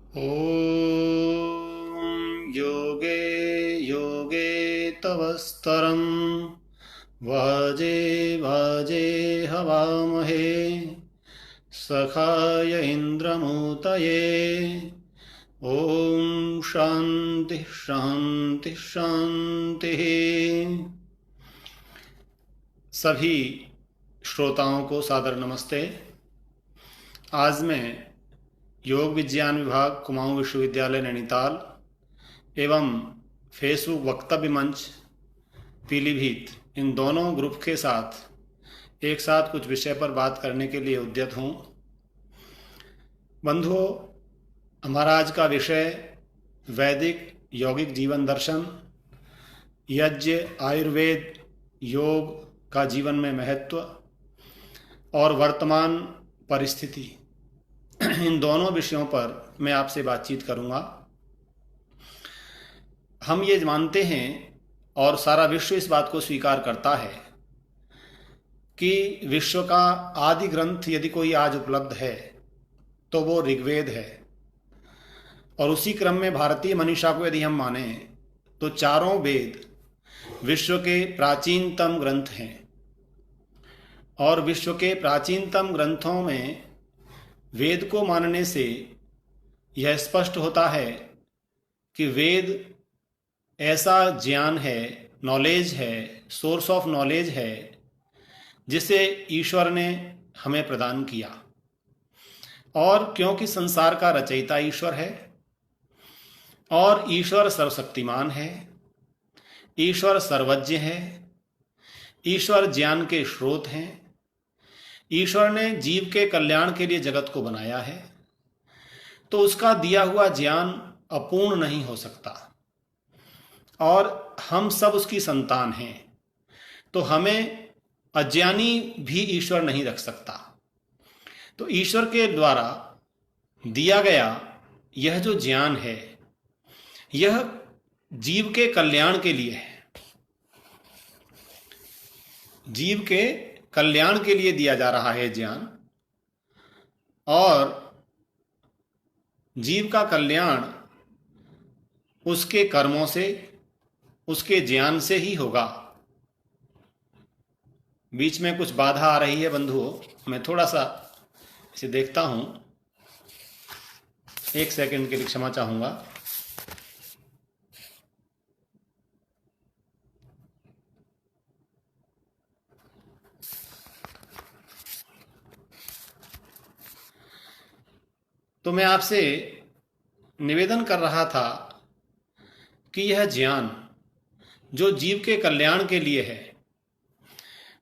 ॐ योगे योगे तव स्तरं वाजे वाजे हवामहे सखाय इन्द्रमूतये। ॐ शान्ति शान्ति शान्तिः। सभी श्रोताओं को सादर नमस्ते। आज मैं योग विज्ञान विभाग कुमाऊं विश्वविद्यालय नैनीताल एवं फेसबुक वक्तव्य मंच पीलीभीत, इन दोनों ग्रुप के साथ एक साथ कुछ विषय पर बात करने के लिए उद्यत हूँ। बंधुओं, हमारा आज का विषय वैदिक यौगिक जीवन दर्शन, यज्ञ, आयुर्वेद, योग का जीवन में महत्व और वर्तमान परिस्थिति, इन दोनों विषयों पर मैं आपसे बातचीत करूंगा। हम ये मानते हैं और सारा विश्व इस बात को स्वीकार करता है कि विश्व का आदि ग्रंथ यदि कोई आज उपलब्ध है तो वो ऋग्वेद है। और उसी क्रम में भारतीय मनीषा को यदि हम माने तो चारों वेद विश्व के प्राचीनतम ग्रंथ हैं। और विश्व के प्राचीनतम ग्रंथों में वेद को मानने से यह स्पष्ट होता है कि वेद ऐसा ज्ञान है, नॉलेज है, सोर्स ऑफ नॉलेज है जिसे ईश्वर ने हमें प्रदान किया। और क्योंकि संसार का रचयिता ईश्वर है और ईश्वर सर्वशक्तिमान है, ईश्वर सर्वज्ञ है, ईश्वर ज्ञान के स्रोत हैं, ईश्वर ने जीव के कल्याण के लिए जगत को बनाया है, तो उसका दिया हुआ ज्ञान अपूर्ण नहीं हो सकता। और हम सब उसकी संतान हैं, तो हमें अज्ञानी भी ईश्वर नहीं रख सकता। तो ईश्वर के द्वारा दिया गया यह जो ज्ञान है, यह जीव के कल्याण के लिए है, जीव के कल्याण के लिए दिया जा रहा है ज्ञान। और जीव का कल्याण उसके कर्मों से, उसके ज्ञान से ही होगा। बीच में कुछ बाधा आ रही है बंधुओं, मैं थोड़ा सा इसे देखता हूं, एक सेकंड के लिए क्षमा चाहूंगा। तो मैं आपसे निवेदन कर रहा था कि यह ज्ञान जो जीव के कल्याण के लिए है,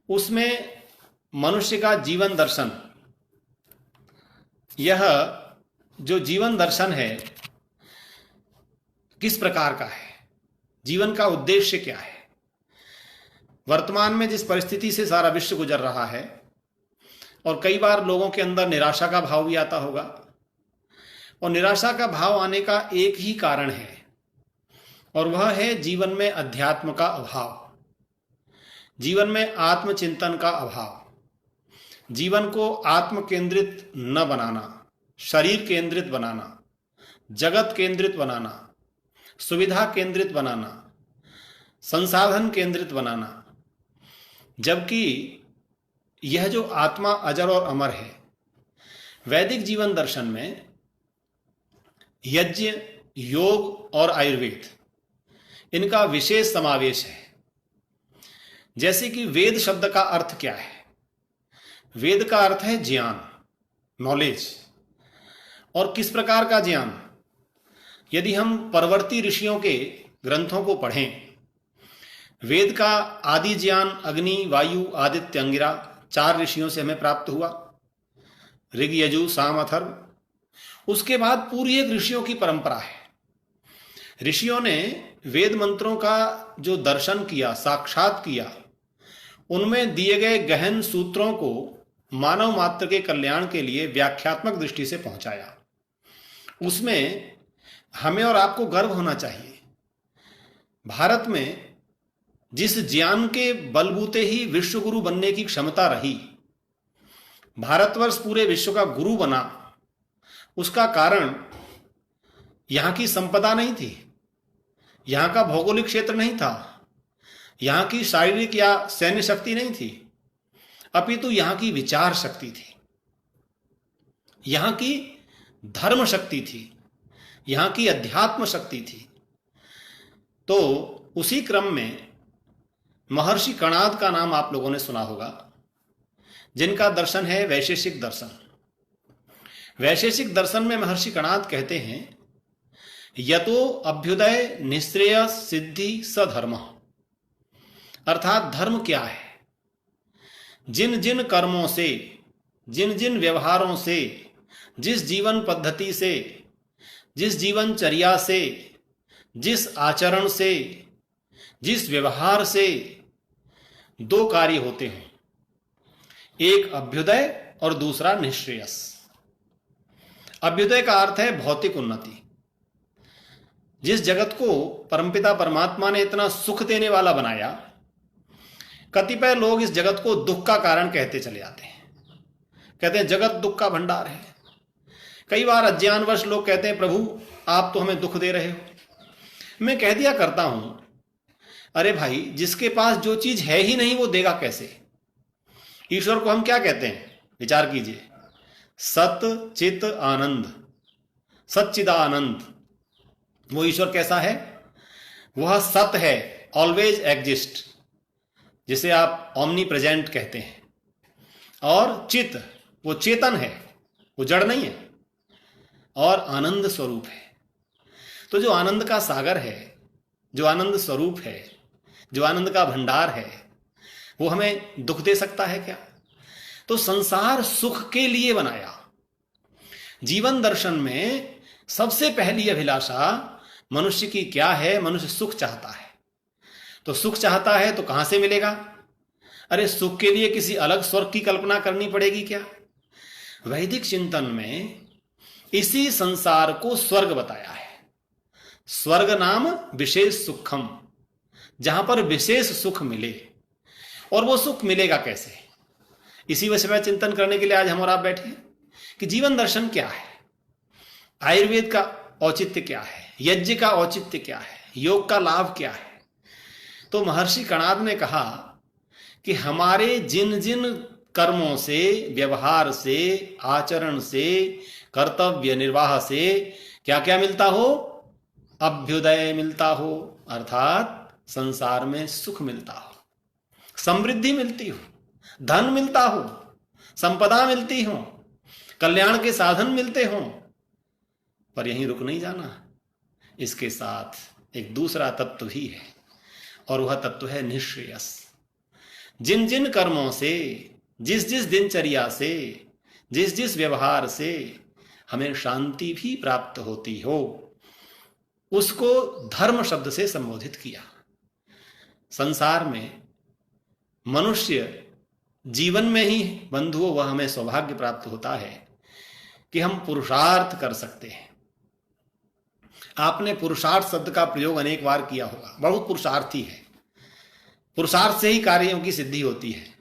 उसमें मनुष्य का जीवन दर्शन, यह जो जीवन दर्शन है किस प्रकार का है, जीवन का उद्देश्य क्या है। वर्तमान में जिस परिस्थिति से सारा विश्व गुजर रहा है, और कई बार लोगों के अंदर निराशा का भाव भी आता होगा, और निराशा का भाव आने का एक ही कारण है, और वह है जीवन में अध्यात्म का अभाव, जीवन में आत्मचिंतन का अभाव, जीवन को आत्म केंद्रित न बनाना, शरीर केंद्रित बनाना, जगत केंद्रित बनाना, सुविधा केंद्रित बनाना, संसाधन केंद्रित बनाना। जबकि यह जो आत्मा अजर और अमर है, वैदिक जीवन दर्शन में यज्ञ, योग और आयुर्वेद, इनका विशेष समावेश है। जैसे कि वेद शब्द का अर्थ क्या है? वेद का अर्थ है ज्ञान, नॉलेज। और किस प्रकार का ज्ञान? यदि हम परवर्ती ऋषियों के ग्रंथों को पढ़ें, वेद का आदि ज्ञान अग्नि, वायु, आदित्य, अंगिरा, 4 ऋषियों से हमें प्राप्त हुआ, ऋग, यजु, साम, अथर्व। उसके बाद पूरी एक ऋषियों की परंपरा है। ऋषियों ने वेद मंत्रों का जो दर्शन किया, साक्षात किया, उनमें दिए गए गहन सूत्रों को मानव मात्र के कल्याण के लिए व्याख्यात्मक दृष्टि से पहुंचाया। उसमें हमें और आपको गर्व होना चाहिए। भारत में जिस ज्ञान के बलबूते ही विश्व गुरु बनने की क्षमता रही, भारतवर्ष पूरे विश्व का गुरु बना, उसका कारण यहां की संपदा नहीं थी, यहां का भौगोलिक क्षेत्र नहीं था, यहां की शारीरिक या सैन्य शक्ति नहीं थी, अपितु यहां की विचार शक्ति थी, यहां की धर्म शक्ति थी, यहां की अध्यात्म शक्ति थी। तो उसी क्रम में महर्षि कणाद का नाम आप लोगों ने सुना होगा, जिनका दर्शन है वैशेषिक दर्शन। वैशेषिक दर्शन में महर्षि कणाद कहते हैं, यतो अभ्युदय निश्रेय सिद्धि सधर्म, अर्थात धर्म क्या है? जिन जिन कर्मों से, जिन जिन व्यवहारों से, जिस जीवन पद्धति से, जिस जीवनचर्या से, जिस आचरण से, जिस व्यवहार से दो कार्य होते हैं, एक अभ्युदय और दूसरा निश्रेयस। अभ्युदय का अर्थ है भौतिक उन्नति। जिस जगत को परमपिता परमात्मा ने इतना सुख देने वाला बनाया, कतिपय लोग इस जगत को दुख का कारण कहते चले जाते हैं, कहते हैं जगत दुख का भंडार है। कई बार अज्ञानवश लोग कहते हैं, प्रभु आप तो हमें दुख दे रहे हो। मैं कह दिया करता हूं, अरे भाई, जिसके पास जो चीज है ही नहीं वो देगा कैसे? ईश्वर को हम क्या कहते हैं? विचार कीजिए, सत चित आनंद, सच्चिदानंद। वो ईश्वर कैसा है? वह सत है, ऑलवेज एग्जिस्ट, जिसे आप ओमनी प्रेजेंट कहते हैं। और चित, वो चेतन है, वो जड़ नहीं है, और आनंद स्वरूप है। तो जो आनंद का सागर है, जो आनंद स्वरूप है, जो आनंद का भंडार है, वो हमें दुख दे सकता है क्या? तो संसार सुख के लिए बनाया। जीवन दर्शन में सबसे पहली अभिलाषा मनुष्य की क्या है? मनुष्य सुख चाहता है। तो सुख चाहता है तो कहां से मिलेगा? अरे सुख के लिए किसी अलग स्वर्ग की कल्पना करनी पड़ेगी क्या? वैदिक चिंतन में इसी संसार को स्वर्ग बताया है। स्वर्ग नाम विशेष सुखम, जहां पर विशेष सुख मिले। और वो सुख मिलेगा कैसे? इसी विषय में चिंतन करने के लिए आज हम और आप बैठे हैं कि जीवन दर्शन क्या है, आयुर्वेद का औचित्य क्या है, यज्ञ का औचित्य क्या है, योग का लाभ क्या है। तो महर्षि कणाद ने कहा कि हमारे जिन जिन कर्मों से, व्यवहार से, आचरण से, कर्तव्य निर्वाह से क्या क्या मिलता हो? अभ्युदय मिलता हो, अर्थात संसार में सुख मिलता हो, समृद्धि मिलती हो, धन मिलता हो, संपदा मिलती हो, कल्याण के साधन मिलते हो। पर यहीं रुक नहीं जाना, इसके साथ एक दूसरा तत्व भी है, और वह तत्व है निश्रेयस। जिन जिन कर्मों से, जिस जिस दिनचर्या से, जिस जिस व्यवहार से हमें शांति भी प्राप्त होती हो, उसको धर्म शब्द से संबोधित किया। संसार में मनुष्य जीवन में ही बंधुओं, वह हमें सौभाग्य प्राप्त होता है कि हम पुरुषार्थ कर सकते हैं। आपने पुरुषार्थ शब्द का प्रयोग अनेक बार किया होगा। बहुत पुरुषार्थी है, पुरुषार्थ से ही कार्यों की सिद्धि होती है।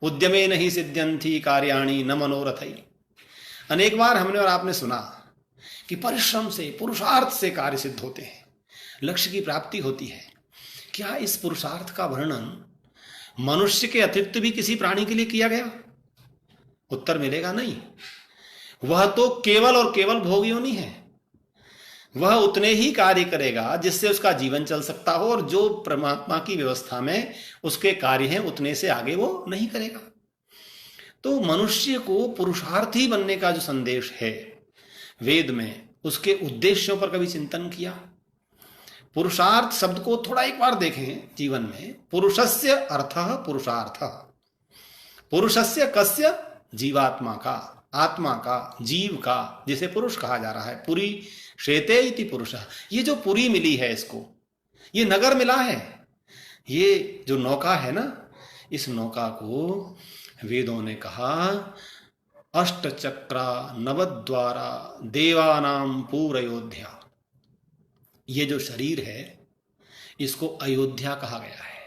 उद्यमे नहीं सिद्ध्यंति कार्याणि न मनोरथै। अनेक बार हमने और आपने सुना कि परिश्रम से, पुरुषार्थ से कार्य सिद्ध होते हैं, लक्ष्य की प्राप्ति होती है। क्या इस पुरुषार्थ का वर्णन मनुष्य के अतिरिक्त भी किसी प्राणी के लिए किया गया? उत्तर मिलेगा नहीं। वह तो केवल और केवल भोग योनि है। वह उतने ही कार्य करेगा जिससे उसका जीवन चल सकता हो, और जो परमात्मा की व्यवस्था में उसके कार्य हैं उतने से आगे वो नहीं करेगा। तो मनुष्य को पुरुषार्थी बनने का जो संदेश है वेद में, उसके उद्देश्यों पर कभी चिंतन किया? पुरुषार्थ शब्द को थोड़ा एक बार देखें जीवन में। पुरुषस्य अर्थः पुरुषार्थः। पुरुषस्य कस्य? जीवात्मा का, आत्मा का, जीव का, जिसे पुरुष कहा जा रहा है। पुरी श्वेते इति पुरुषः। ये जो पुरी मिली है, इसको ये नगर मिला है, ये जो नौका है ना, इस नौका को वेदों ने कहा अष्टचक्रा नवद्वारा देवानाम पूरयोध्या। ये जो शरीर है इसको अयोध्या कहा गया है,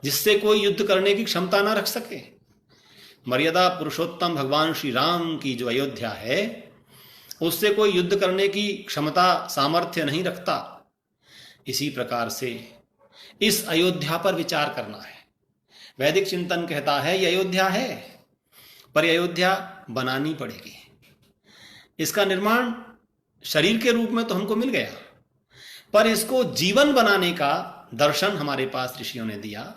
जिससे कोई युद्ध करने की क्षमता ना रख सके। मर्यादा पुरुषोत्तम भगवान श्री राम की जो अयोध्या है, उससे कोई युद्ध करने की क्षमता सामर्थ्य नहीं रखता। इसी प्रकार से इस अयोध्या पर विचार करना है। वैदिक चिंतन कहता है ये अयोध्या है, पर यह अयोध्या बनानी पड़ेगी। इसका निर्माण शरीर के रूप में तो हमको मिल गया, पर इसको जीवन बनाने का दर्शन हमारे पास ऋषियों ने दिया,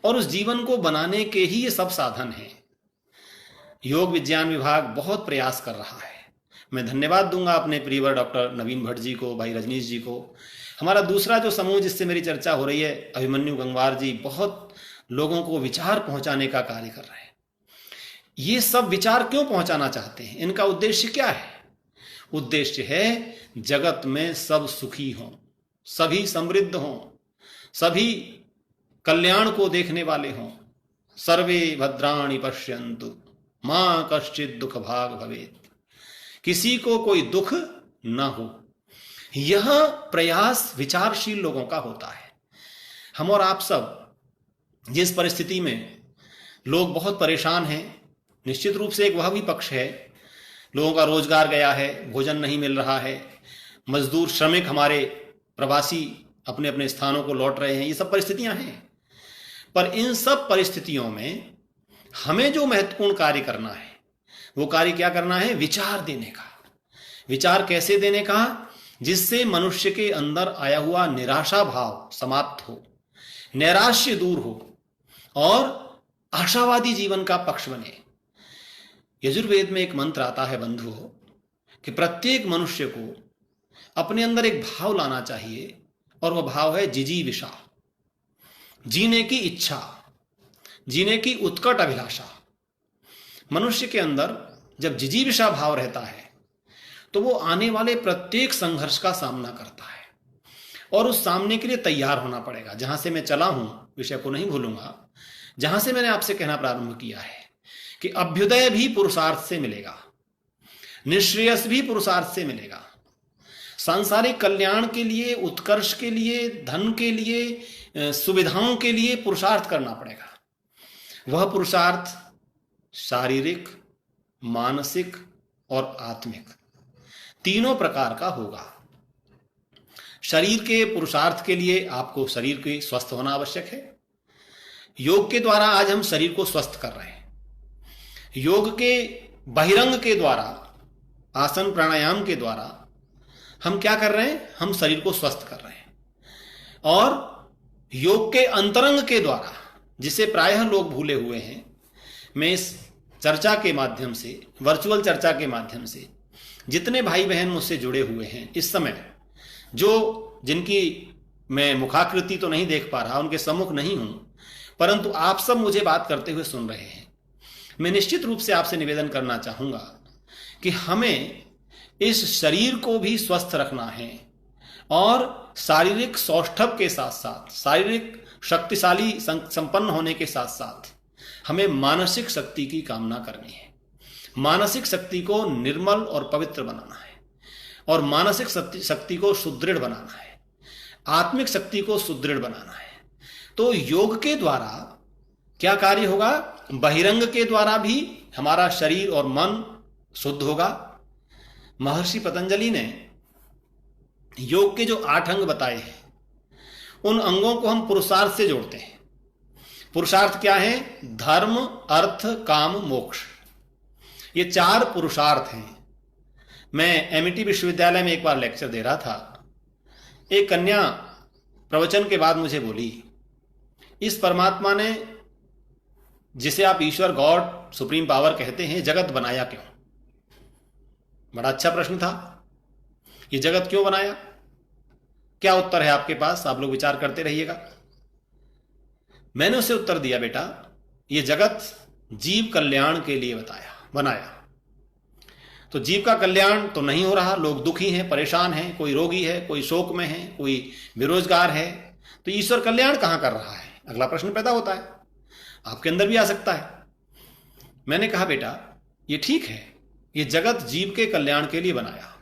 और उस जीवन को बनाने के ही ये सब साधन हैं। योग विज्ञान विभाग बहुत प्रयास कर रहा है। मैं धन्यवाद दूंगा अपने प्रियवर डॉक्टर नवीन भट्ट जी को, भाई रजनीश जी को। हमारा दूसरा जो समूह जिससे मेरी चर्चा हो रही है, अभिमन्यु गंगवार जी, बहुत लोगों को विचार पहुंचाने का कार्य कर रहे हैं। ये सब विचार क्यों पहुंचाना चाहते हैं? इनका उद्देश्य क्या है? उद्देश्य है जगत में सब सुखी हों, सभी समृद्ध हों, सभी कल्याण को देखने वाले हों। सर्वे भद्राणि पश्यन्तु मां कश्चित् दुख भाग भवेत्। किसी को कोई दुख न हो, यह प्रयास विचारशील लोगों का होता है। हम और आप सब जिस परिस्थिति में लोग बहुत परेशान हैं, निश्चित रूप से एक वह भी पक्ष है, लोगों का रोजगार गया है, भोजन नहीं मिल रहा है, मजदूर श्रमिक हमारे प्रवासी अपने अपने स्थानों को लौट रहे हैं, ये सब परिस्थितियां हैं। पर इन सब परिस्थितियों में हमें जो महत्वपूर्ण कार्य करना है, वो कार्य क्या करना है? विचार देने का। विचार कैसे देने का? जिससे मनुष्य के अंदर आया हुआ निराशा भाव समाप्त हो, नैराश्य दूर हो और आशावादी जीवन का पक्ष बने। यजुर्वेद में एक मंत्र आता है बंधुओं, कि प्रत्येक मनुष्य को अपने अंदर एक भाव लाना चाहिए, और वह भाव है जिजीविषा, जीने की इच्छा, जीने की उत्कट अभिलाषा। मनुष्य के अंदर जब जिजीविषा भाव रहता है तो वो आने वाले प्रत्येक संघर्ष का सामना करता है, और उस सामने के लिए तैयार होना पड़ेगा। जहां से मैं चला हूं, विषय को नहीं भूलूंगा, जहां से मैंने आपसे कहना प्रारंभ किया है कि अभ्युदय भी पुरुषार्थ से मिलेगा, निश्रेयस भी पुरुषार्थ से मिलेगा। सांसारिक कल्याण के लिए, उत्कर्ष के लिए, धन के लिए, सुविधाओं के लिए पुरुषार्थ करना पड़ेगा। वह पुरुषार्थ शारीरिक, मानसिक और आत्मिक तीनों प्रकार का होगा। शरीर के पुरुषार्थ के लिए आपको शरीर के स्वस्थ होना आवश्यक है। योग के द्वारा आज हम शरीर को स्वस्थ कर रहे हैं। योग के बहिरंग के द्वारा, आसन प्राणायाम के द्वारा हम क्या कर रहे हैं? हम शरीर को स्वस्थ कर रहे हैं। और योग के अंतरंग के द्वारा, जिसे प्रायः लोग भूले हुए हैं, मैं इस चर्चा के माध्यम से, वर्चुअल चर्चा के माध्यम से जितने भाई बहन मुझसे जुड़े हुए हैं इस समय, जो जिनकी मैं मुखाकृति तो नहीं देख पा रहा, उनके सम्मुख नहीं हूं, परंतु आप सब मुझे बात करते हुए सुन रहे हैं, मैं निश्चित रूप से आपसे निवेदन करना चाहूंगा कि हमें इस शरीर को भी स्वस्थ रखना है, और शारीरिक सौष्ठव के साथ साथ, शारीरिक शक्तिशाली संपन्न होने के साथ साथ हमें मानसिक शक्ति की कामना करनी है। मानसिक शक्ति को निर्मल और पवित्र बनाना है, और मानसिक शक्ति को सुदृढ़ बनाना है, आत्मिक शक्ति को सुदृढ़ बनाना है। तो योग के द्वारा क्या कार्य होगा? बहिरंग के द्वारा भी हमारा शरीर और मन शुद्ध होगा। महर्षि पतंजलि ने योग के जो 8 अंग बताए हैं, उन अंगों को हम पुरुषार्थ से जोड़ते हैं। पुरुषार्थ क्या है? धर्म, अर्थ, काम, मोक्ष, ये 4 पुरुषार्थ हैं। मैं एमईटी विश्वविद्यालय में एक बार लेक्चर दे रहा था। एक कन्या प्रवचन के बाद मुझे बोली, इस परमात्मा ने, जिसे आप ईश्वर, गॉड, सुप्रीम पावर कहते हैं, जगत बनाया क्यों? बड़ा अच्छा प्रश्न था। ये जगत क्यों बनाया? क्या उत्तर है आपके पास? आप लोग विचार करते रहिएगा। मैंने उसे उत्तर दिया, बेटा, ये जगत जीव कल्याण के लिए बनाया। तो जीव का कल्याण तो नहीं हो रहा, लोग दुखी हैं, परेशान हैं, कोई रोगी है, कोई शोक में है, कोई बेरोजगार है, तो ईश्वर कल्याण कहां कर रहा है? अगला प्रश्न पैदा होता है, आपके अंदर भी आ सकता है। मैंने कहा, बेटा, ये ठीक है, ये जगत जीव के कल्याण के लिए बनाया,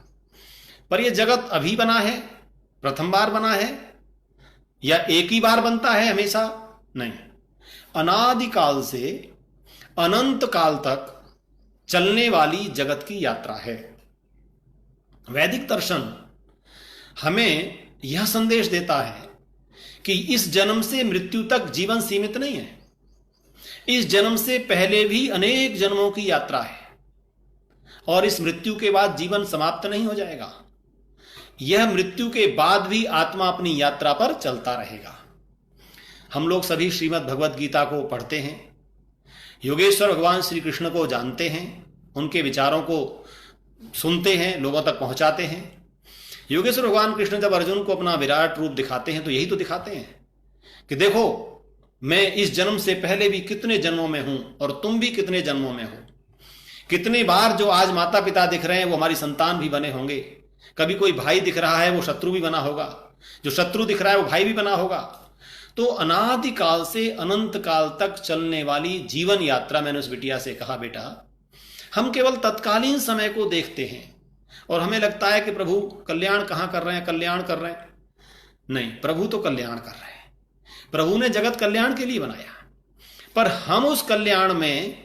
पर यह जगत अभी बना है, प्रथम बार बना है, या एक ही बार बनता है हमेशा? नहीं, अनादिकाल से अनंत काल तक चलने वाली जगत की यात्रा है। वैदिक दर्शन हमें यह संदेश देता है कि इस जन्म से मृत्यु तक जीवन सीमित नहीं है। इस जन्म से पहले भी अनेक जन्मों की यात्रा है और इस मृत्यु के बाद जीवन समाप्त नहीं हो जाएगा। यह मृत्यु के बाद भी आत्मा अपनी यात्रा पर चलता रहेगा। हम लोग सभी श्रीमद् भगवद गीता को पढ़ते हैं, योगेश्वर भगवान श्री कृष्ण को जानते हैं, उनके विचारों को सुनते हैं, लोगों तक पहुंचाते हैं। योगेश्वर भगवान कृष्ण जब अर्जुन को अपना विराट रूप दिखाते हैं तो यही तो दिखाते हैं कि देखो मैं इस जन्म से पहले भी कितने जन्मों में हूं और तुम भी कितने जन्मों में हो। कितने बार जो आज माता पिता दिख रहे हैं वो हमारी संतान भी बने होंगे। कभी कोई भाई दिख रहा है वो शत्रु भी बना होगा, जो शत्रु दिख रहा है वो भाई भी बना होगा। तो अनादि काल से अनंत काल तक चलने वाली जीवन यात्रा, मैंने उस बिटिया से कहा बेटा हम केवल तत्कालीन समय को देखते हैं और हमें लगता है कि प्रभु कल्याण कहां कर रहे हैं, कल्याण कर रहे हैं। नहीं, प्रभु तो कल्याण कर रहे हैं। प्रभु ने जगत कल्याण के लिए बनाया, पर हम उस कल्याण में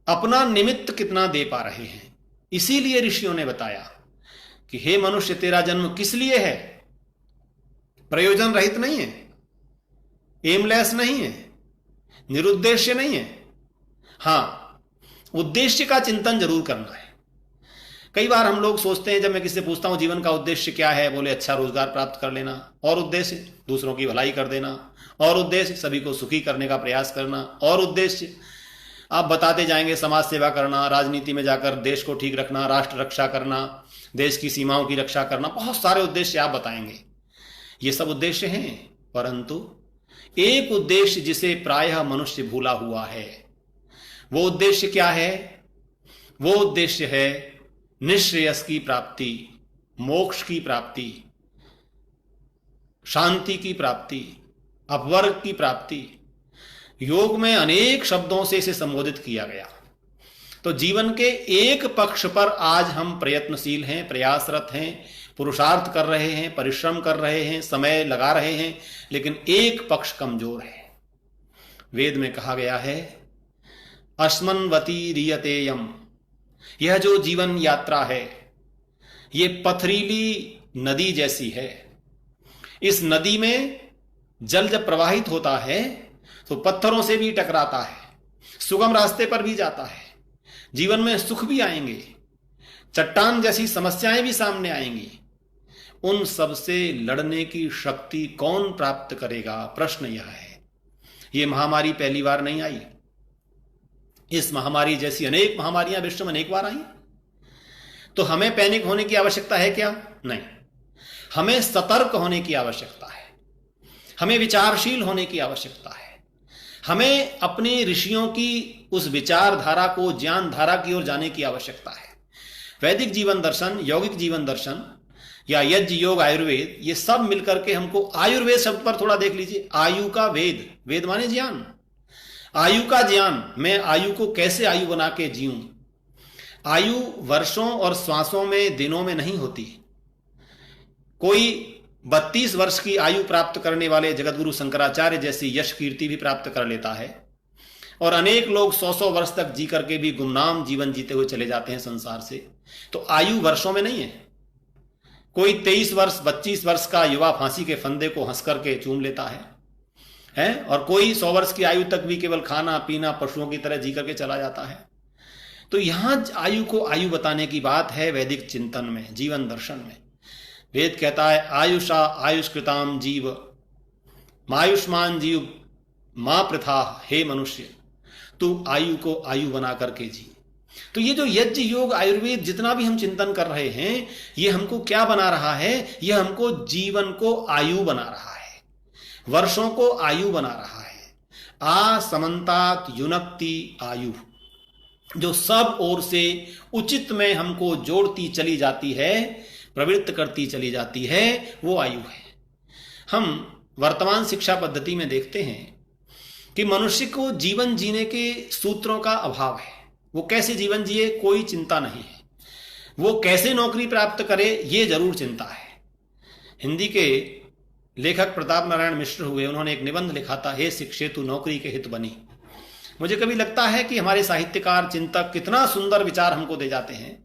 अपना निमित्त कितना दे पा रहे हैं। इसीलिए ऋषियों ने बताया कि हे मनुष्य तेरा जन्म किस लिए है, प्रयोजन रहित नहीं है, एमलेस नहीं है, निरुद्देश्य नहीं है। हां, उद्देश्य का चिंतन जरूर करना है। कई बार हम लोग सोचते हैं, जब मैं किसी से पूछता हूं जीवन का उद्देश्य क्या है, बोले अच्छा रोजगार प्राप्त कर लेना, और उद्देश्य दूसरों की भलाई कर देना, और उद्देश्य सभी को सुखी करने का प्रयास करना, और उद्देश्य आप बताते जाएंगे समाज सेवा करना, राजनीति में जाकर देश को ठीक रखना, राष्ट्र रक्षा करना, देश की सीमाओं की रक्षा करना, बहुत सारे उद्देश्य आप बताएंगे। ये सब उद्देश्य हैं, परंतु एक उद्देश्य जिसे प्रायः मनुष्य भूला हुआ है, वो उद्देश्य क्या है? वो उद्देश्य है निश्रेयस की प्राप्ति, मोक्ष की प्राप्ति, शांति की प्राप्ति, अपवर्ग की प्राप्ति। योग में अनेक शब्दों से इसे संबोधित किया गया। तो जीवन के एक पक्ष पर आज हम प्रयत्नशील हैं, प्रयासरत हैं, पुरुषार्थ कर रहे हैं, परिश्रम कर रहे हैं, समय लगा रहे हैं, लेकिन एक पक्ष कमजोर है। वेद में कहा गया है अस्मन्वती रियतेयम, यह जो जीवन यात्रा है ये पथरीली नदी जैसी है। इस नदी में जल जब प्रवाहित होता है तो पत्थरों से भी टकराता है, सुगम रास्ते पर भी जाता है, जीवन में सुख भी आएंगे, चट्टान जैसी समस्याएं भी सामने आएंगी। उन सब से लड़ने की शक्ति कौन प्राप्त करेगा? प्रश्न यह है। ये महामारी पहली बार नहीं आई, इस महामारी जैसी अनेक महामारियां विश्व में अनेक बार आई। तो हमें पैनिक होने की आवश्यकता है क्या? नहीं, हमें सतर्क होने की आवश्यकता है, हमें विचारशील होने की आवश्यकता है, हमें अपने ऋषियों की उस विचारधारा को, ज्ञान धारा की ओर जाने की आवश्यकता है। वैदिक जीवन दर्शन, यौगिक जीवन दर्शन या यज्ञ योग आयुर्वेद, ये सब मिलकर के हमको, आयुर्वेद शब्द पर थोड़ा देख लीजिए, आयु का वेद, वेद माने ज्ञान, आयु का ज्ञान। मैं आयु को कैसे आयु बना के जीऊं? आयु वर्षों और श्वासों में, दिनों में नहीं होती। कोई 32 वर्ष की आयु प्राप्त करने वाले जगतगुरु शंकराचार्य जैसी यश कीर्ति भी प्राप्त कर लेता है, और अनेक लोग 100-100 वर्ष तक जी करके भी गुमनाम जीवन जीते हुए चले जाते हैं संसार से। तो आयु वर्षों में नहीं है। कोई 23 वर्ष 25 वर्ष का युवा फांसी के फंदे को हंस करके चूम लेता है, और कोई 100 वर्ष की आयु तक भी केवल खाना पीना पशुओं की तरह जी करके चला जाता है। तो यहां आयु को आयु बताने की बात है वैदिक चिंतन में, जीवन दर्शन में। वेद कहता है आयुषा आयुष्कृताम जीव मायुष्मान जीव मां प्रथा, हे मनुष्य तू आयु को आयु बना करके जी। तो ये जो यज्ञ योग आयुर्वेद जितना भी हम चिंतन कर रहे हैं, ये हमको क्या बना रहा है? ये हमको जीवन को आयु बना रहा है, वर्षों को आयु बना रहा है। आ समन्तात युनक्ति आयु, जो सब ओर से उचित में हमको जोड़ती चली जाती है, प्रवृत्त करती चली जाती है, वो आयु है। हम वर्तमान शिक्षा पद्धति में देखते हैं कि मनुष्य को जीवन जीने के सूत्रों का अभाव है। वो कैसे जीवन जिए कोई चिंता नहीं है, वो कैसे नौकरी प्राप्त करे ये जरूर चिंता है। हिंदी के लेखक प्रताप नारायण मिश्र हुए, उन्होंने एक निबंध लिखा था, हे शिक्षेतु नौकरी के हित बनी। मुझे कभी लगता है कि हमारे साहित्यकार चिंतक कितना सुंदर विचार हमको दे जाते हैं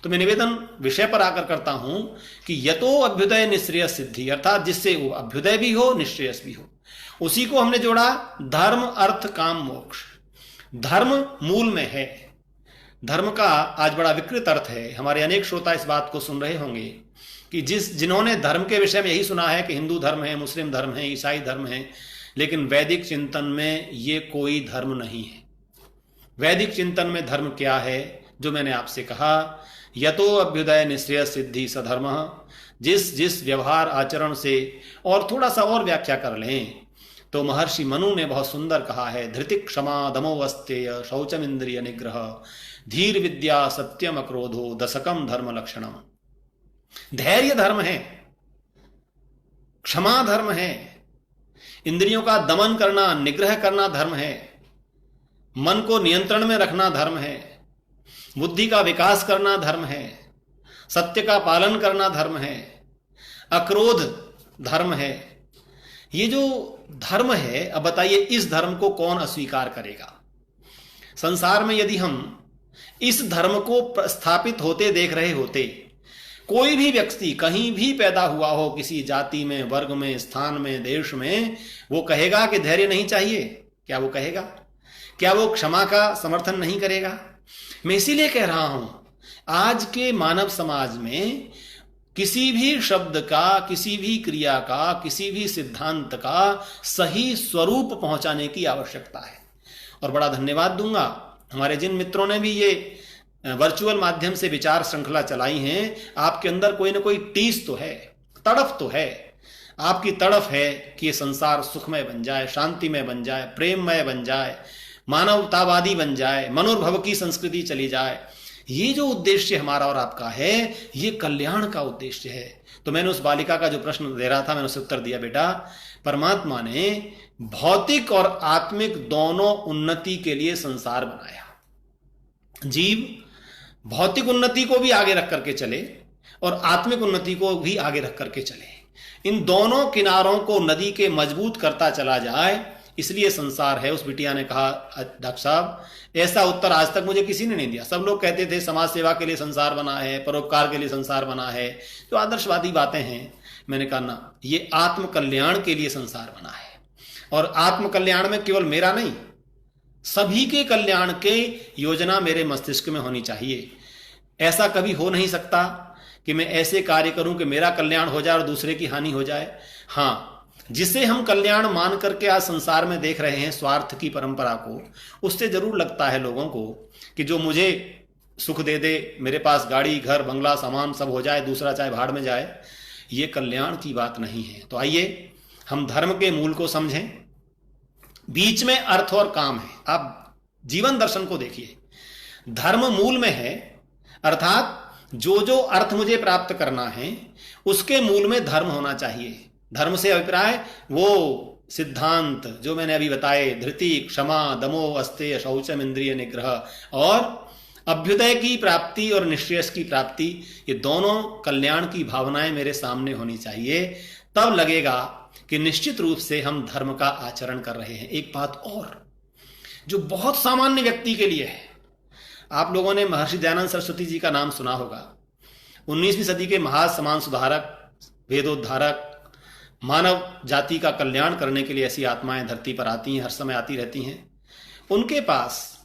तो मैं निवेदन विषय पर आकर करता हूं कि यतो अभ्युदय निश्रेय सिद्धि, अर्थात जिससे वो अभ्युदय भी हो निश्रेयस भी हो, उसी को हमने जोड़ा धर्म अर्थ काम मोक्ष। धर्म मूल में है। धर्म का आज बड़ा विकृत अर्थ है। हमारे अनेक श्रोता इस बात को सुन रहे होंगे कि जिन्होंने धर्म के विषय में यही सुना है कि हिंदू धर्म है, मुस्लिम धर्म है, ईसाई धर्म है, लेकिन वैदिक चिंतन में ये कोई धर्म नहीं है। वैदिक चिंतन में धर्म क्या है? जो मैंने आपसे कहा, यतो अभ्युदय निश्रेय सिद्धि सधर्म। जिस जिस व्यवहार आचरण से, और थोड़ा सा और व्याख्या कर लें तो महर्षि मनु ने बहुत सुंदर कहा है, धृति क्षमा दमो अस्तेय शौचम इंद्रिय निग्रह धीर विद्या सत्यम अक्रोधो दशकम धर्म लक्षणम। धैर्य धर्म है, क्षमा धर्म है, इंद्रियों का दमन करना निग्रह करना धर्म है, मन को नियंत्रण में रखना धर्म है, बुद्धि का विकास करना धर्म है, सत्य का पालन करना धर्म है, अक्रोध धर्म है। ये जो धर्म है, अब बताइए इस धर्म को कौन अस्वीकार करेगा? संसार में यदि हम इस धर्म को स्थापित होते देख रहे होते, कोई भी व्यक्ति कहीं भी पैदा हुआ हो, किसी जाति में, वर्ग में, स्थान में, देश में, वो कहेगा कि धैर्य नहीं चाहिए? क्या वो कहेगा? क्या वो क्षमा का समर्थन नहीं करेगा? मैं इसीलिए कह रहा हूं, आज के मानव समाज में किसी भी शब्द का, किसी भी क्रिया का, किसी भी सिद्धांत का सही स्वरूप पहुंचाने की आवश्यकता है। और बड़ा धन्यवाद दूंगा हमारे जिन मित्रों ने भी ये वर्चुअल माध्यम से विचार श्रृंखला चलाई हैं। आपके अंदर कोई ना कोई टीस तो है, तड़फ तो है। आपकी तड़फ है कि ये संसार सुखमय बन जाए, शांतिमय बन जाए, प्रेममय बन जाए, मानवतावादी बन जाए, मनोर्भव की संस्कृति चली जाए। ये जो उद्देश्य हमारा और आपका है, ये कल्याण का उद्देश्य है। तो मैंने उस बालिका का जो प्रश्न दे रहा था, मैंने उसे उत्तर दिया, बेटा परमात्मा ने भौतिक और आत्मिक दोनों उन्नति के लिए संसार बनाया। जीव भौतिक उन्नति को भी आगे रख करके चले और आत्मिक उन्नति को भी आगे रख करके चले। इन दोनों किनारों को नदी के मजबूत करता चला जाए, इसलिए संसार है। उस बिटिया ने कहा, डॉक्टर साहब ऐसा उत्तर आज तक मुझे किसी ने नहीं दिया। सब लोग कहते थे समाज सेवा के लिए संसार बना है, परोपकार के लिए संसार बना है, जो आदर्शवादी बातें हैं। मैंने कहा ना, ये आत्म कल्याण के लिए संसार बना है। और आत्म कल्याण में केवल मेरा नहीं, सभी के कल्याण के योजना मेरे मस्तिष्क में होनी चाहिए। ऐसा कभी हो नहीं सकता कि मैं ऐसे कार्य करूं कि मेरा कल्याण हो जाए और दूसरे की हानि हो जाए। हाँ, जिसे हम कल्याण मान करके आज संसार में देख रहे हैं, स्वार्थ की परंपरा को, उससे जरूर लगता है लोगों को कि जो मुझे सुख दे दे, मेरे पास गाड़ी, घर, बंगला, सामान सब हो जाए, दूसरा चाहे भाड़ में जाए, ये कल्याण की बात नहीं है। तो आइए हम धर्म के मूल को समझें। बीच में अर्थ और काम है। आप जीवन दर्शन को देखिए, धर्म मूल में है, अर्थात जो जो अर्थ मुझे प्राप्त करना है उसके मूल में धर्म होना चाहिए। धर्म से अभिप्राय वो सिद्धांत जो मैंने अभी बताए, धृति, क्षमा, दमो, अस्तेय, शौचम, इंद्रिय निग्रह और अभ्युदय की प्राप्ति और निश्रेयस की प्राप्ति, ये दोनों कल्याण की भावनाएं मेरे सामने होनी चाहिए। तब लगेगा कि निश्चित रूप से हम धर्म का आचरण कर रहे हैं। एक बात और जो बहुत सामान्य व्यक्ति के लिए है, आप लोगों ने महर्षि दयानंद सरस्वती जी का नाम सुना होगा। 19वीं सदी के महान समाज सुधारक, वेदोद्धारक, मानव जाति का कल्याण करने के लिए ऐसी आत्माएं धरती पर आती हैं, हर समय आती रहती हैं। उनके पास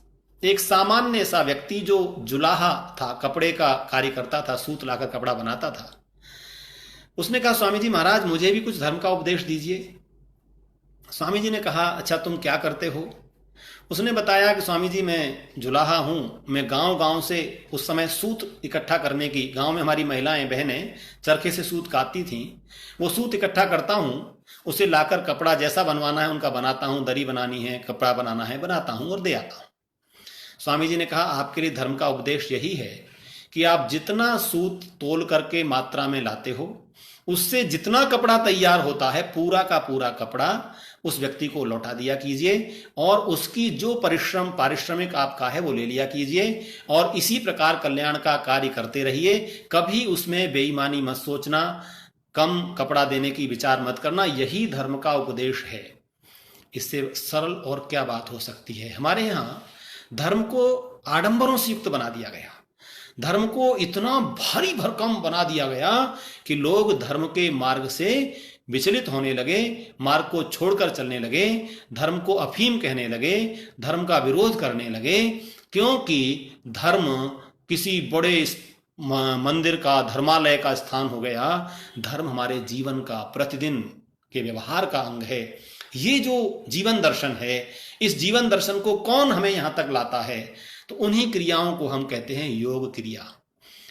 एक सामान्य सा व्यक्ति जो जुलाहा था, कपड़े का कार्य करता था, सूत लाकर कपड़ा बनाता था, उसने कहा, स्वामी जी महाराज मुझे भी कुछ धर्म का उपदेश दीजिए। स्वामी जी ने कहा, अच्छा तुम क्या करते हो? उसने बताया कि स्वामी जी मैं जुलाहा हूँ, मैं गांव गांव से उस समय सूत इकट्ठा करने की, गांव में हमारी महिलाएं बहनें चरखे से सूत काटती थीं, वो सूत इकट्ठा करता हूँ, उसे लाकर कपड़ा जैसा बनवाना है उनका बनाता हूँ, दरी बनानी है, कपड़ा बनाना है, बनाता हूँ और दे आता हूँ। स्वामी जी ने कहा, आपके लिए धर्म का उपदेश यही है कि आप जितना सूत तोल करके मात्रा में लाते हो, उससे जितना कपड़ा तैयार होता है, पूरा का पूरा कपड़ा उस व्यक्ति को लौटा दिया कीजिए और उसकी जो पारिश्रमिक आपका है वो ले लिया कीजिए और इसी प्रकार कल्याण का कार्य करते रहिए। कभी उसमें बेईमानी मत सोचना, कम कपड़ा देने की विचार मत करना। यही धर्म का उपदेश है। इससे सरल और क्या बात हो सकती है। हमारे यहाँ धर्म को आडंबरों से युक्त बना दिया गया। धर्म को इतना भारी भरकम बना दिया गया कि लोग धर्म के मार्ग से विचलित होने लगे, मार्ग को छोड़कर चलने लगे, धर्म को अफीम कहने लगे, धर्म का विरोध करने लगे, क्योंकि धर्म किसी बड़े मंदिर का, धर्मालय का स्थान हो गया। धर्म हमारे जीवन का, प्रतिदिन के व्यवहार का अंग है। ये जो जीवन दर्शन है, इस जीवन दर्शन को कौन हमें यहां तक लाता है? तो उन्हीं क्रियाओं को हम कहते हैं योग क्रिया,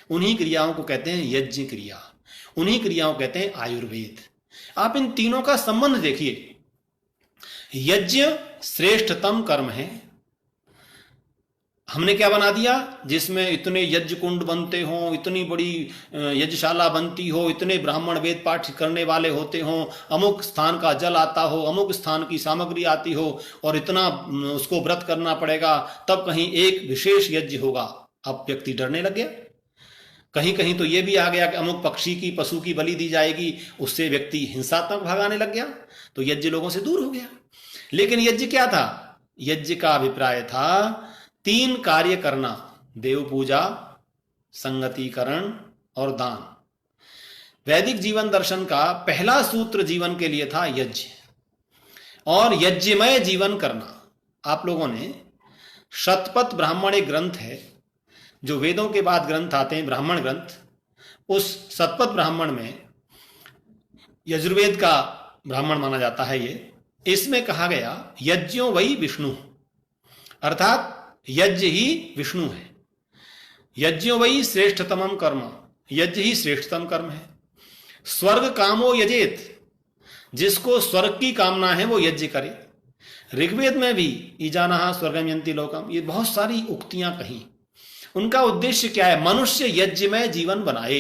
उन्हीं क्रियाओं को कहते हैं यज्ञ क्रिया, उन्हीं क्रियाओं को कहते हैं आयुर्वेद। आप इन तीनों का संबंध देखिए। यज्ञ श्रेष्ठतम कर्म है। हमने क्या बना दिया? जिसमें इतने यज्ञ कुंड बनते हों, इतनी बड़ी यज्ञशाला बनती हो, इतने ब्राह्मण वेद पाठ करने वाले होते हों, अमुक स्थान का जल आता हो, अमुक स्थान की सामग्री आती हो, और इतना उसको व्रत करना पड़ेगा, तब कहीं एक विशेष यज्ञ होगा। अब व्यक्ति डरने लग गया। कहीं कहीं तो ये भी आ गया कि अमुक पक्षी की, पशु की बलि दी जाएगी, उससे व्यक्ति हिंसात्मक भागाने लग गया, तो यज्ञ लोगों से दूर हो गया। लेकिन यज्ञ क्या था? यज्ञ का अभिप्राय था 3 कार्य करना: देव पूजा, संगतिकरण और दान। वैदिक जीवन दर्शन का पहला सूत्र जीवन के लिए था यज्ञ, और यज्ञमय जीवन करना। आप लोगों ने शतपथ ब्राह्मण एक ग्रंथ है, जो वेदों के बाद ग्रंथ आते हैं, ब्राह्मण ग्रंथ। उस शतपथ ब्राह्मण में यजुर्वेद का ब्राह्मण माना जाता है ये। इसमें कहा गया यज्ञो वही विष्णु, अर्थात यज्ञ ही विष्णु है। यज्ञो वही श्रेष्ठतमम कर्म, यज्ञ ही श्रेष्ठतम कर्म है। स्वर्ग कामो यजेत, जिसको स्वर्ग की कामना है वो यज्ञ करे। ऋग्वेद में भी ईजानः स्वर्गम यन्ति लोकम, ये बहुत सारी उक्तियां कही। उनका उद्देश्य क्या है? मनुष्य यज्ञमय जीवन बनाए,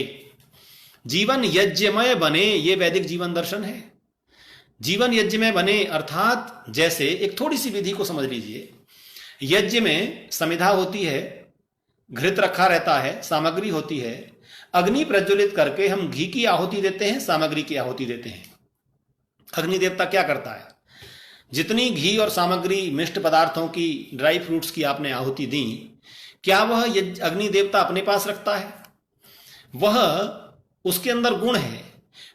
जीवन यज्ञमय बने, ये वैदिक जीवन दर्शन है। जीवन यज्ञमय बने अर्थात, जैसे एक थोड़ी सी विधि को समझ लीजिए। यज्ञ में समिधा होती है, घृत रखा रहता है, सामग्री होती है। अग्नि प्रज्वलित करके हम घी की आहुति देते हैं, सामग्री की आहुति देते हैं। अग्नि देवता क्या करता है? जितनी घी और सामग्री, मिष्ट पदार्थों की, ड्राई फ्रूट्स की आपने आहुति दी, क्या वह अग्नि देवता अपने पास रखता है? वह, उसके अंदर गुण है,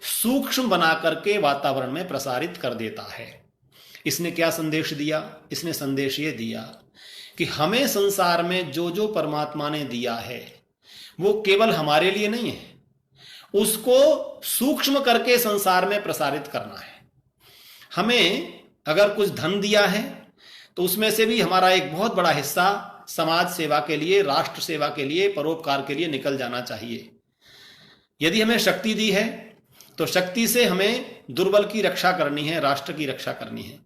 सूक्ष्म बना करके वातावरण में प्रसारित कर देता है। इसने क्या संदेश दिया? इसने संदेश ये दिया कि हमें संसार में जो जो परमात्मा ने दिया है वो केवल हमारे लिए नहीं है, उसको सूक्ष्म करके संसार में प्रसारित करना है। हमें अगर कुछ धन दिया है तो उसमें से भी हमारा एक बहुत बड़ा हिस्सा समाज सेवा के लिए, राष्ट्र सेवा के लिए, परोपकार के लिए निकल जाना चाहिए। यदि हमें शक्ति दी है तो शक्ति से हमें दुर्बल की रक्षा करनी है, राष्ट्र की रक्षा करनी है।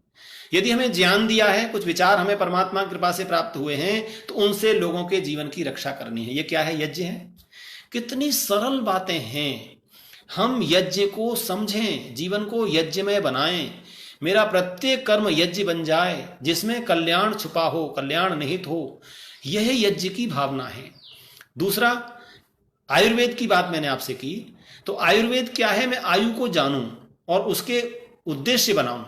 यदि हमें ज्ञान दिया है, कुछ विचार हमें परमात्मा की कृपा से प्राप्त हुए हैं, तो उनसे लोगों के जीवन की रक्षा करनी है। ये क्या है? यज्ञ है। कितनी सरल बातें हैं। हम यज्ञ को समझें, जीवन को यज्ञमय बनाएं। मेरा प्रत्येक कर्म यज्ञ बन जाए, जिसमें कल्याण छुपा हो, कल्याण निहित हो। यह यज्ञ की भावना है। दूसरा, आयुर्वेद की बात मैंने आपसे की, तो आयुर्वेद क्या है? मैं आयु को जानूं और उसके उद्देश्य बनाऊं।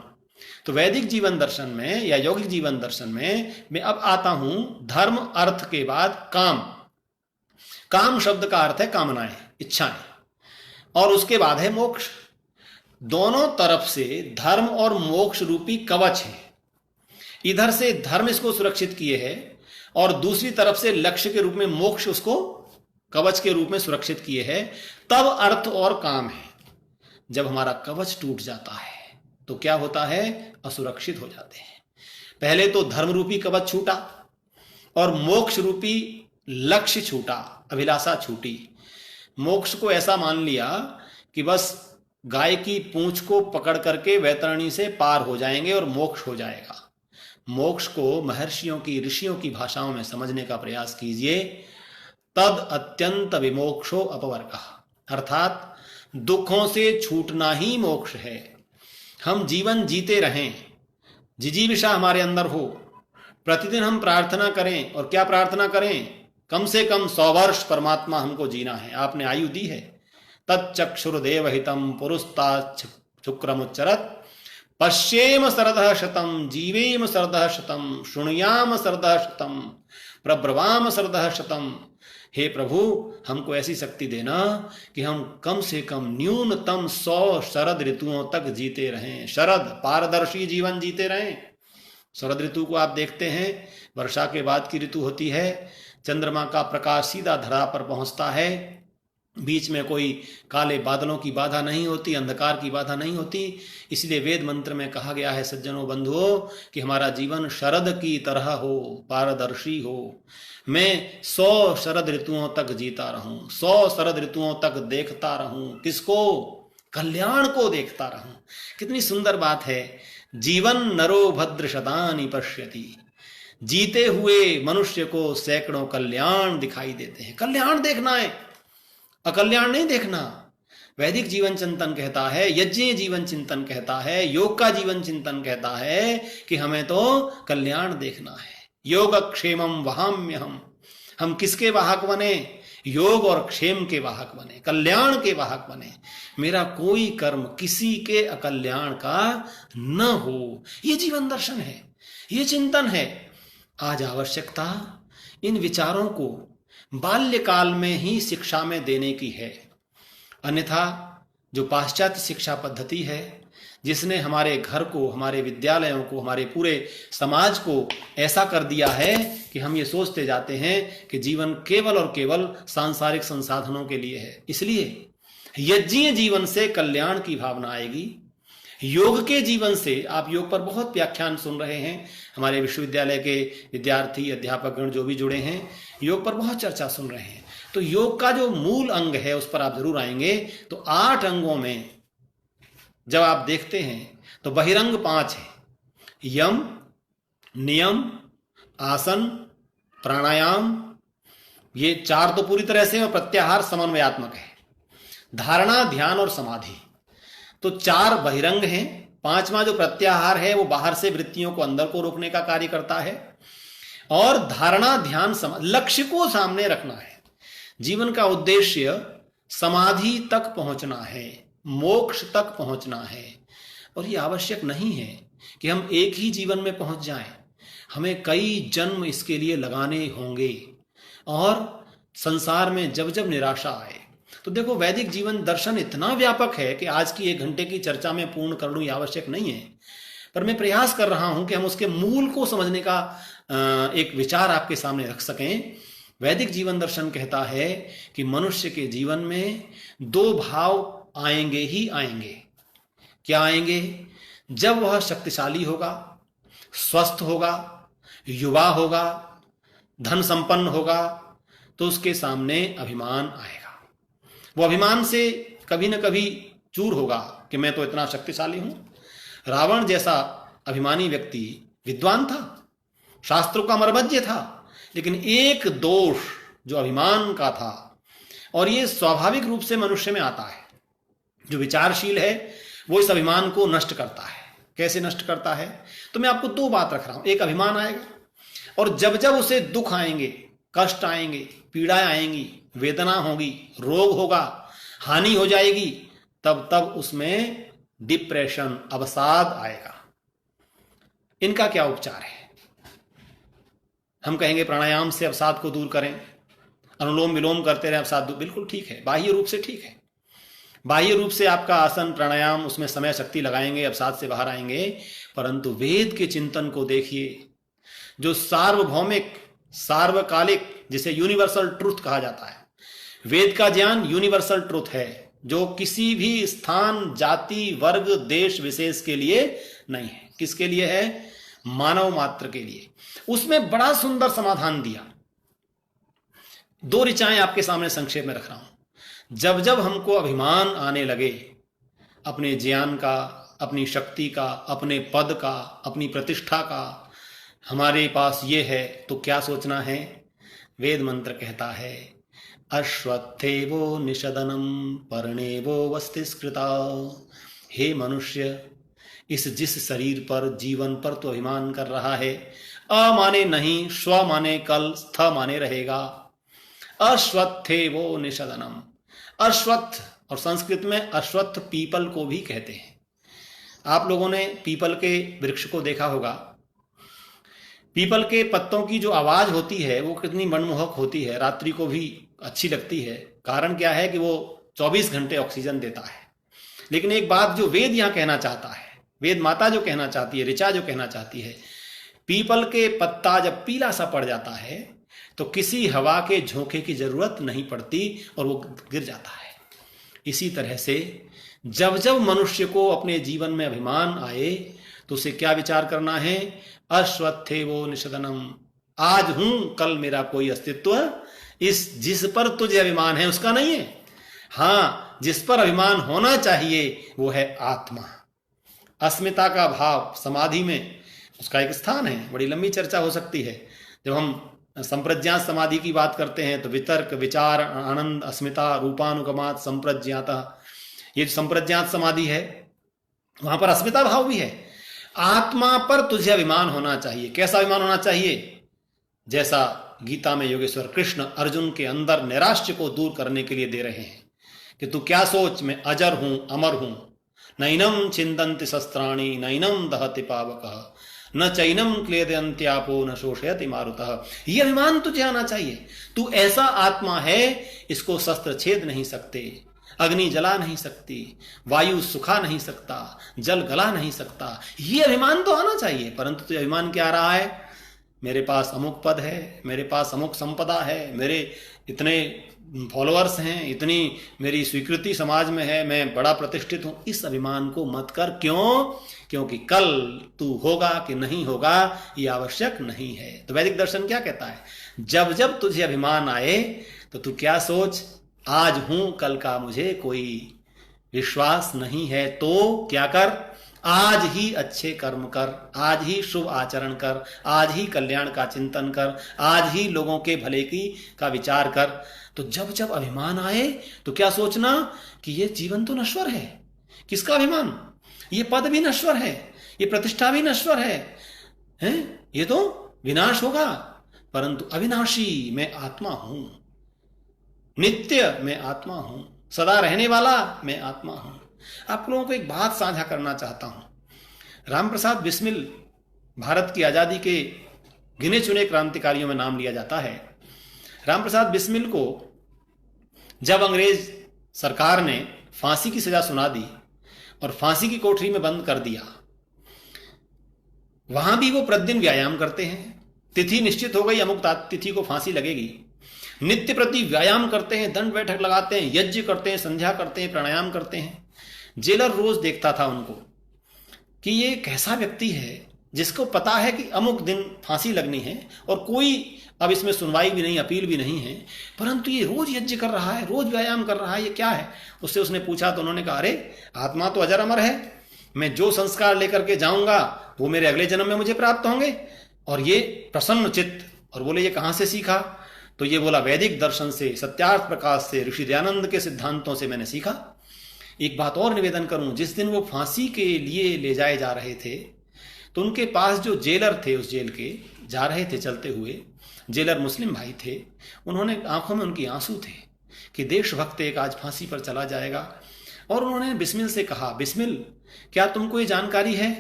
तो वैदिक जीवन दर्शन में या यौगिक जीवन दर्शन में मैं अब आता हूं धर्म अर्थ के बाद काम। काम शब्द का अर्थ है कामनाएं, इच्छाएं, और उसके बाद है मोक्ष। दोनों तरफ से धर्म और मोक्ष रूपी कवच है। इधर से धर्म इसको सुरक्षित किए है और दूसरी तरफ से लक्ष्य के रूप में मोक्ष उसको कवच के रूप में सुरक्षित किए है। तब अर्थ और काम है। जब हमारा कवच टूट जाता है तो क्या होता है? असुरक्षित हो जाते हैं। पहले तो धर्म रूपी कवच छूटा और मोक्ष रूपी लक्ष्य छूटा, अभिलाषा छूटी। मोक्ष को ऐसा मान लिया कि बस गाय की पूंछ को पकड़ करके वैतरणी से पार हो जाएंगे और मोक्ष हो जाएगा। मोक्ष को महर्षियों की, ऋषियों की भाषाओं में समझने का प्रयास कीजिए। तद अत्यंत विमोक्षो अपवर्गः, अर्थात दुखों से छूटना ही मोक्ष है। हम जीवन जीते रहें, जिजीविषा हमारे अंदर हो, प्रतिदिन हम प्रार्थना करें। और क्या प्रार्थना करें? कम से कम 100 वर्ष परमात्मा हमको जीना है, आपने आयु दी है। तच्चक्षुर्देव हितम पुरुस्ता शुक्रमुच्चरत पश्येम सरदः शतम जीवेम सरदः शतम शृणुयाम सरदः शतम प्रब्रवाम सरदः शतम। हे प्रभु, हमको ऐसी शक्ति देना कि हम कम से कम न्यूनतम 100 शरद ऋतुओं तक जीते रहें, शरद पारदर्शी जीवन जीते रहें। शरद ऋतु को आप देखते हैं, वर्षा के बाद की ऋतु होती है, चंद्रमा का प्रकाश सीधा धरा पर पहुंचता है, बीच में कोई काले बादलों की बाधा नहीं होती, अंधकार की बाधा नहीं होती। इसलिए वेद मंत्र में कहा गया है सज्जनों बंधुओं कि हमारा जीवन शरद की तरह हो, पारदर्शी हो। मैं 100 शरद ऋतुओं तक जीता रहूं, 100 शरद ऋतुओं तक देखता रहूं। किसको? कल्याण को देखता रहूं। कितनी सुंदर बात है। जीवन नरो भद्र शतानि पश्यति। जीते हुए मनुष्य को सैकड़ों कल्याण दिखाई देते हैं। कल्याण देखना है, अकल्याण नहीं देखना। वैदिक जीवन चिंतन कहता है, यज्ञ जीवन चिंतन कहता है, योग का जीवन चिंतन कहता है कि हमें तो कल्याण देखना है। योग क्षेमम वहाम्यहम। हम किसके वाहक बने? योग और क्षेम के वाहक बने, कल्याण के वाहक बने। मेरा कोई कर्म किसी के अकल्याण का न हो। ये जीवन दर्शन है, ये चिंतन है। आज आवश्यकता इन विचारों को बाल्यकाल में ही शिक्षा में देने की है। अन्यथा जो पाश्चात्य शिक्षा पद्धति है, जिसने हमारे घर को, हमारे विद्यालयों को, हमारे पूरे समाज को ऐसा कर दिया है कि हम ये सोचते जाते हैं कि जीवन केवल और केवल सांसारिक संसाधनों के लिए है। इसलिए यज्ञीय जीवन से कल्याण की भावना आएगी। योग के जीवन से, आप योग पर बहुत व्याख्यान सुन रहे हैं, हमारे विश्वविद्यालय के विद्यार्थी अध्यापकगण जो भी जुड़े हैं, योग पर बहुत चर्चा सुन रहे हैं। तो योग का जो मूल अंग है उस पर आप जरूर आएंगे। तो 8 अंगों में जब आप देखते हैं तो बहिरंग 5 है। यम, नियम, आसन, प्राणायाम, ये 4 तो पूरी तरह से, और प्रत्याहार समन्वयात्मक है। धारणा, ध्यान और समाधि, तो 4 बहिरंग हैं। 5वां जो प्रत्याहार है वो बाहर से वृत्तियों को अंदर को रोकने का कार्य करता है। और धारणा, ध्यान, लक्ष्य को सामने रखना है। जीवन का उद्देश्य समाधि तक पहुंचना है, मोक्ष तक पहुंचना है। और ये आवश्यक नहीं है कि हम एक ही जीवन में पहुंच जाएं, हमें कई जन्म इसके लिए लगाने होंगे। और संसार में जब जब निराशा आए, तो देखो वैदिक जीवन दर्शन इतना व्यापक है कि आज की 1 घंटे की चर्चा में पूर्ण कर लूं, ये आवश्यक नहीं है। पर मैं प्रयास कर रहा हूं कि हम उसके मूल को समझने का एक विचार आपके सामने रख सकें। वैदिक जीवन दर्शन कहता है कि मनुष्य के जीवन में 2 भाव आएंगे ही आएंगे। क्या आएंगे? जब वह शक्तिशाली होगा, स्वस्थ होगा, युवा होगा, धन संपन्न होगा, तो उसके सामने अभिमान आएगा। वो अभिमान से कभी न कभी चूर होगा कि मैं तो इतना शक्तिशाली हूं। रावण जैसा अभिमानी व्यक्ति विद्वान था, शास्त्रों का मर्मज्ञ था, लेकिन एक दोष जो अभिमान का था, और ये स्वाभाविक रूप से मनुष्य में आता है। जो विचारशील है वो इस अभिमान को नष्ट करता है। कैसे नष्ट करता है? तो मैं आपको 2 बात रख रहा हूं। एक, अभिमान आएगा, और जब जब उसे दुख आएंगे, कष्ट आएंगे, पीड़ाएं आएंगी, वेदना होगी, रोग होगा, हानि हो जाएगी, तब तब उसमें डिप्रेशन, अवसाद आएगा। इनका क्या उपचार है? हम कहेंगे प्राणायाम से अवसाद को दूर करें, अनुलोम विलोम करते रहे, अवसाद दूर। बिल्कुल ठीक है, बाह्य रूप से ठीक है। बाह्य रूप से आपका आसन प्राणायाम, उसमें समय शक्ति लगाएंगे, अवसाद से बाहर आएंगे। परंतु वेद के चिंतन को देखिए, जो सार्वभौमिक, सार्वकालिक, जिसे यूनिवर्सल ट्रूथ कहा जाता है। वेद का ज्ञान यूनिवर्सल ट्रूथ है, जो किसी भी स्थान, जाति, वर्ग, देश विशेष के लिए नहीं है। किसके लिए है? मानव मात्र के लिए। उसमें बड़ा सुंदर समाधान दिया। 2 ऋचाएं आपके सामने संक्षेप में रख रहा हूं। जब जब हमको अभिमान आने लगे, अपने ज्ञान का, अपनी शक्ति का, अपने पद का, अपनी प्रतिष्ठा का, हमारे पास ये है, तो क्या सोचना है? वेद मंत्र कहता है, अश्वत्थेवो निषदनम पर्णेवो वस्तिस्कृता। हे मनुष्य, जिस शरीर पर, जीवन पर तो अभिमान कर रहा है, अ माने नहीं, स्व माने कल, स्थ माने रहेगा। अश्वत्थेवो निषदनम। अश्वत्थ, और संस्कृत में अश्वत्थ पीपल को भी कहते हैं। आप लोगों ने पीपल के वृक्ष को देखा होगा। पीपल के पत्तों की जो आवाज होती है वो कितनी मनमोहक होती है। रात्रि को भी अच्छी लगती है। कारण क्या है कि वो 24 घंटे ऑक्सीजन देता है। लेकिन एक बात जो वेद यहां कहना चाहता है, वेद माता जो कहना चाहती है, ऋचा जो कहना चाहती है, पीपल के पत्ता जब पीला सा पड़ जाता है तो किसी हवा के झोंके की जरूरत नहीं पड़ती और वो गिर जाता है। इसी तरह से जब जब मनुष्य को अपने जीवन में अभिमान आए तो उसे क्या विचार करना है? अश्वत्थे वो निषदनम, आज हूं कल मेरा कोई अस्तित्व इस जिस पर तुझे अभिमान है उसका नहीं है। हां, जिस पर अभिमान होना चाहिए वो है आत्मा। अस्मिता का भाव समाधि में उसका एक स्थान है। बड़ी लंबी चर्चा हो सकती है। जब हम संप्रज्ञात समाधि की बात करते हैं तो वितर्क, विचार, आनंद, अस्मिता, रूपानुगमात संप्रज्ञात, ये संप्रज्ञात समाधि है, वहां पर अस्मिता भाव भी है। आत्मा पर तुझे अभिमान होना चाहिए। कैसा अभिमान होना चाहिए? जैसा गीता में योगेश्वर कृष्ण अर्जुन के अंदर नैराश्य को दूर करने के लिए दे रहे हैं कि तू क्या सोच, मैं अजर हूं, अमर हूं, नैनम छिंदन्ति शस्त्राणि नैनम दहति पावकः न चैनम क्लेदयन्त्यापो न शोषयति मारुतः। ये अभिमान तुझे आना चाहिए। तू ऐसा आत्मा है, इसको शस्त्र छेद नहीं सकते, अग्नि जला नहीं सकती, वायु सुखा नहीं सकता, जल गला नहीं सकता। ये अभिमान तो आना चाहिए। परंतु तुझे अभिमान क्या आ रहा है? मेरे पास अमुक पद है, मेरे पास अमुक संपदा है, मेरे इतने फॉलोअर्स हैं, इतनी मेरी स्वीकृति समाज में है, मैं बड़ा प्रतिष्ठित हूं। इस अभिमान को मत कर। क्यों? क्योंकि कल तू होगा कि नहीं होगा ये आवश्यक नहीं है। तो वैदिक दर्शन क्या कहता है? जब जब तुझे अभिमान आए तो तू क्या सोच, आज हूं कल का मुझे कोई विश्वास नहीं है। तो क्या कर? आज ही अच्छे कर्म कर, आज ही शुभ आचरण कर, आज ही कल्याण का चिंतन कर, आज ही लोगों के भले की का विचार कर। तो जब जब अभिमान आए तो क्या सोचना कि ये जीवन तो नश्वर है। किसका अभिमान? ये पद भी नश्वर है, ये प्रतिष्ठा भी नश्वर है, ये तो विनाश होगा। परंतु अविनाशी मैं आत्मा हूं, नित्य मैं आत्मा हूं, सदा रहने वाला मैं आत्मा हूं। आप लोगों को एक बात साझा करना चाहता हूं। रामप्रसाद बिस्मिल भारत की आजादी के गिने चुने क्रांतिकारियों में नाम लिया जाता है। रामप्रसाद बिस्मिल को जब अंग्रेज सरकार ने फांसी की सजा सुना दी और फांसी की कोठरी में बंद कर दिया, वहां भी वो प्रतिदिन व्यायाम करते हैं। तिथि निश्चित हो गई, अमुक तिथि को फांसी लगेगी। नित्य प्रति व्यायाम करते हैं, दंड बैठक लगाते हैं, यज्ञ करते हैं, संध्या करते हैं, प्राणायाम करते हैं। जेलर रोज देखता था उनको कि ये कैसा व्यक्ति है जिसको पता है कि अमुक दिन फांसी लगनी है और कोई अब इसमें सुनवाई भी नहीं, अपील भी नहीं है, परंतु ये रोज यज्ञ कर रहा है, रोज व्यायाम कर रहा है, ये क्या है? उससे उसने पूछा तो उन्होंने कहा, अरे आत्मा तो अजर अमर है, मैं जो संस्कार लेकर के जाऊंगा वो मेरे अगले जन्म में मुझे प्राप्त होंगे। और ये प्रसन्न चित्त। और बोले ये कहां से सीखा? तो ये बोला वैदिक दर्शन से, सत्यार्थ प्रकाश से, ऋषि दयानंद के सिद्धांतों से मैंने सीखा। एक बात और निवेदन करूं, जिस दिन वो फांसी के लिए ले जाए जा रहे थे तो उनके पास जो जेलर थे, उस जेल के जा रहे थे चलते हुए, जेलर मुस्लिम भाई थे। उन्होंने आंखों में उनकी आंसू थे कि देशभक्त एक आज फांसी पर चला जाएगा। और उन्होंने बिस्मिल से कहा, बिस्मिल क्या तुमको ये जानकारी है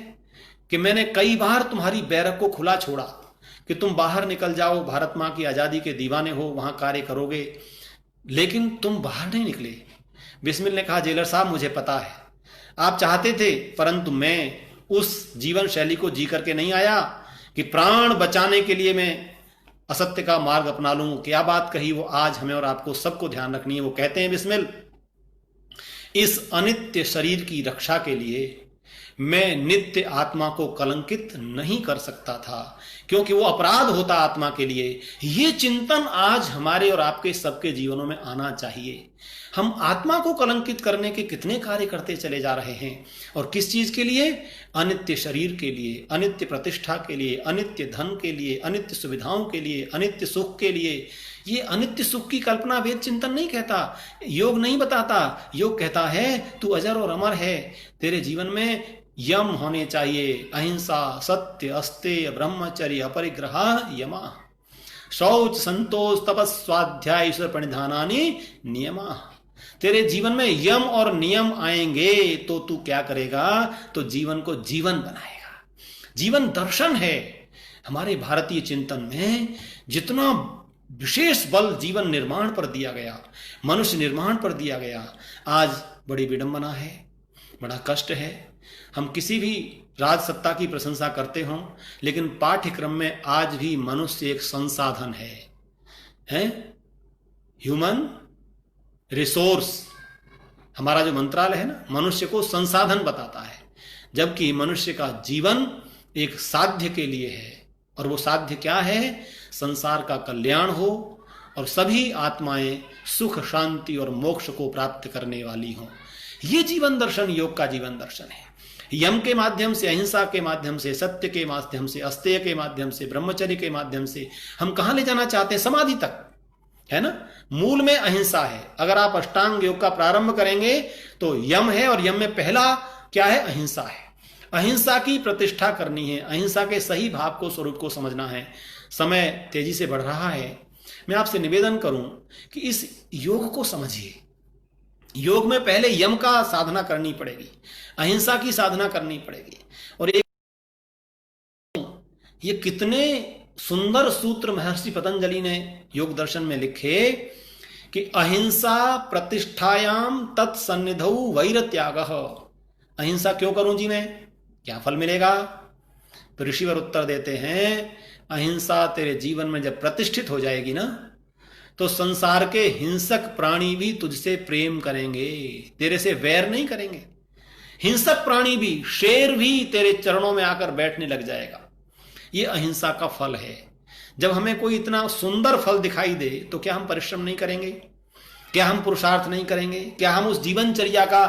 कि मैंने कई बार तुम्हारी बैरक को खुला छोड़ा कि तुम बाहर निकल जाओ, भारत माँ की आज़ादी के दीवाने हो, वहां कार्य करोगे, लेकिन तुम बाहर नहीं निकले। बिस्मिल ने कहा, जेलर साहब मुझे पता है आप चाहते थे, परंतु मैं उस जीवन शैली को जी करके नहीं आया कि प्राण बचाने के लिए मैं असत्य का मार्ग अपना लूं। क्या बात कही वो आज हमें और आपको सबको ध्यान रखनी है। वो कहते हैं बिस्मिल, इस अनित्य शरीर की रक्षा के लिए मैं नित्य आत्मा को कलंकित नहीं कर सकता था, क्योंकि वो अपराध होता आत्मा के लिए। ये चिंतन आज हमारे और आपके सबके जीवनों में आना चाहिए। हम आत्मा को कलंकित करने के कितने कार्य करते चले जा रहे हैं, और किस चीज के लिए? अनित्य शरीर के लिए, अनित्य प्रतिष्ठा के लिए, अनित्य धन के लिए, अनित्य सुविधाओं के लिए, अनित्य सुख के लिए। ये अनित्य सुख की कल्पना वेद चिंतन नहीं कहता, योग नहीं बताता। योग कहता है तू अजर और अमर है, तेरे जीवन में यम होने चाहिए, अहिंसा, सत्य, अस्तेय, ब्रह्मचर्य, अपरिग्रह, यमा, शौच, संतोष, तपस्, स्वाध्याय, ईश्वर प्रणिधानानि नियमा। तेरे जीवन में यम और नियम आएंगे तो तू क्या करेगा? तो जीवन को जीवन बनाएगा। जीवन दर्शन है। हमारे भारतीय चिंतन में जितना विशेष बल जीवन निर्माण पर दिया गया, मनुष्य निर्माण पर दिया गया। आज बड़ी विडंबना है, बड़ा कष्ट है। हम किसी भी राज सत्ता की प्रशंसा करते हों, लेकिन पाठ्यक्रम में आज भी मनुष्य एक संसाधन है ह्यूमन रिसोर्स। हमारा जो मंत्रालय है ना, मनुष्य को संसाधन बताता है, जबकि मनुष्य का जीवन एक साध्य के लिए है। और वो साध्य क्या है? संसार का कल्याण हो और सभी आत्माएं सुख, शांति और मोक्ष को प्राप्त करने वाली हों। ये जीवन दर्शन योग का जीवन दर्शन है। यम के माध्यम से, अहिंसा के माध्यम से, सत्य के माध्यम से, अस्तेय के माध्यम से, ब्रह्मचर्य के माध्यम से हम कहां ले जाना चाहते हैं? समाधि तक, है ना। मूल में अहिंसा है। अगर आप अष्टांग योग का प्रारंभ करेंगे तो यम है, और यम में पहला क्या है? अहिंसा है। अहिंसा की प्रतिष्ठा करनी है, अहिंसा के सही भाव को, स्वरूप को समझना है। समय तेजी से बढ़ रहा है। मैं आपसे निवेदन करूं कि इस योग को समझिए। योग में पहले यम का साधना करनी पड़ेगी, अहिंसा की साधना करनी पड़ेगी। और एक ये कितने सुंदर सूत्र महर्षि पतंजलि ने योग दर्शन में लिखे कि अहिंसा प्रतिष्ठायाम तत्सन्निधौ वैरत्यागः। अहिंसा क्यों करूं जी मैं? क्या फल मिलेगा? तो ऋषिवर उत्तर देते हैं, अहिंसा तेरे जीवन में जब प्रतिष्ठित हो जाएगी ना, तो संसार के हिंसक प्राणी भी तुझसे प्रेम करेंगे, तेरे से वैर नहीं करेंगे। हिंसक प्राणी भी, शेर भी तेरे चरणों में आकर बैठने लग जाएगा। ये अहिंसा का फल है। जब हमें कोई इतना सुंदर फल दिखाई दे तो क्या हम परिश्रम नहीं करेंगे? क्या हम पुरुषार्थ नहीं करेंगे? क्या हम उस जीवनचर्या का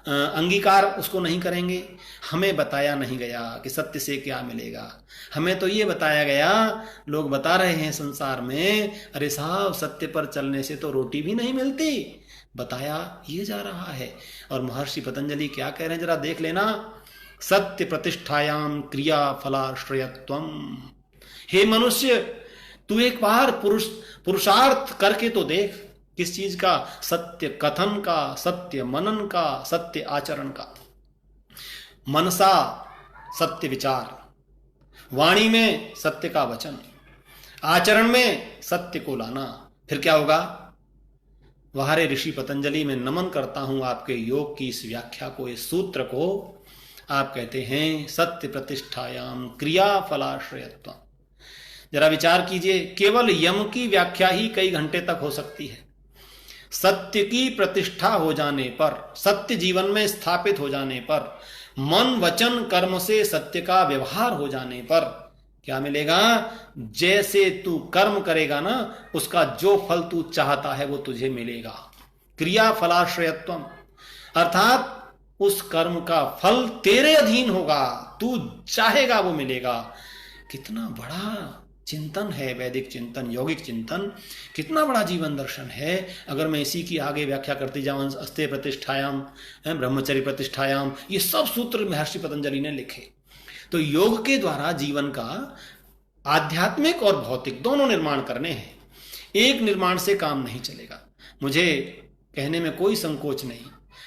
अंगीकार उसको नहीं करेंगे? हमें बताया नहीं गया कि सत्य से क्या मिलेगा। हमें तो ये बताया गया, लोग बता रहे हैं संसार में, अरे साहब सत्य पर चलने से तो रोटी भी नहीं मिलती, बताया ये जा रहा है। और महर्षि पतंजलि क्या कह रहे हैं जरा देख लेना, सत्य प्रतिष्ठायाम क्रिया फलाश्रयत्वम। हे मनुष्य, तू एक बार पुरुषार्थ करके तो देख। किस चीज का? सत्य कथन का, सत्य मनन का, सत्य आचरण का। मनसा सत्य विचार, वाणी में सत्य का वचन, आचरण में सत्य को लाना। फिर क्या होगा? वहारे ऋषि पतंजलि में नमन करता हूं आपके योग की इस व्याख्या को, इस सूत्र को। आप कहते हैं सत्य प्रतिष्ठायाम क्रिया फलाश्रयत्व। जरा विचार कीजिए, केवल यम की व्याख्या ही कई घंटे तक हो सकती है। सत्य की प्रतिष्ठा हो जाने पर, सत्य जीवन में स्थापित हो जाने पर, मन वचन कर्म से सत्य का व्यवहार हो जाने पर क्या मिलेगा? जैसे तू कर्म करेगा ना, उसका जो फल तू चाहता है वो तुझे मिलेगा। क्रिया फलाश्रयत्वम, अर्थात उस कर्म का फल तेरे अधीन होगा, तू चाहेगा वो मिलेगा। कितना बड़ा चिंतन है वैदिक चिंतन, यौगिक चिंतन, कितना बड़ा जीवन दर्शन है। अगर मैं इसी की आगे व्याख्या करती जाऊं, अस्तेय प्रतिष्ठायाम, ब्रह्मचर्य प्रतिष्ठायाम, ये सब सूत्र महर्षि पतंजलि ने लिखे। तो योग के द्वारा जीवन का आध्यात्मिक और भौतिक दोनों निर्माण करने हैं। एक निर्माण से काम नहीं चलेगा। मुझे कहने में कोई संकोच नहीं,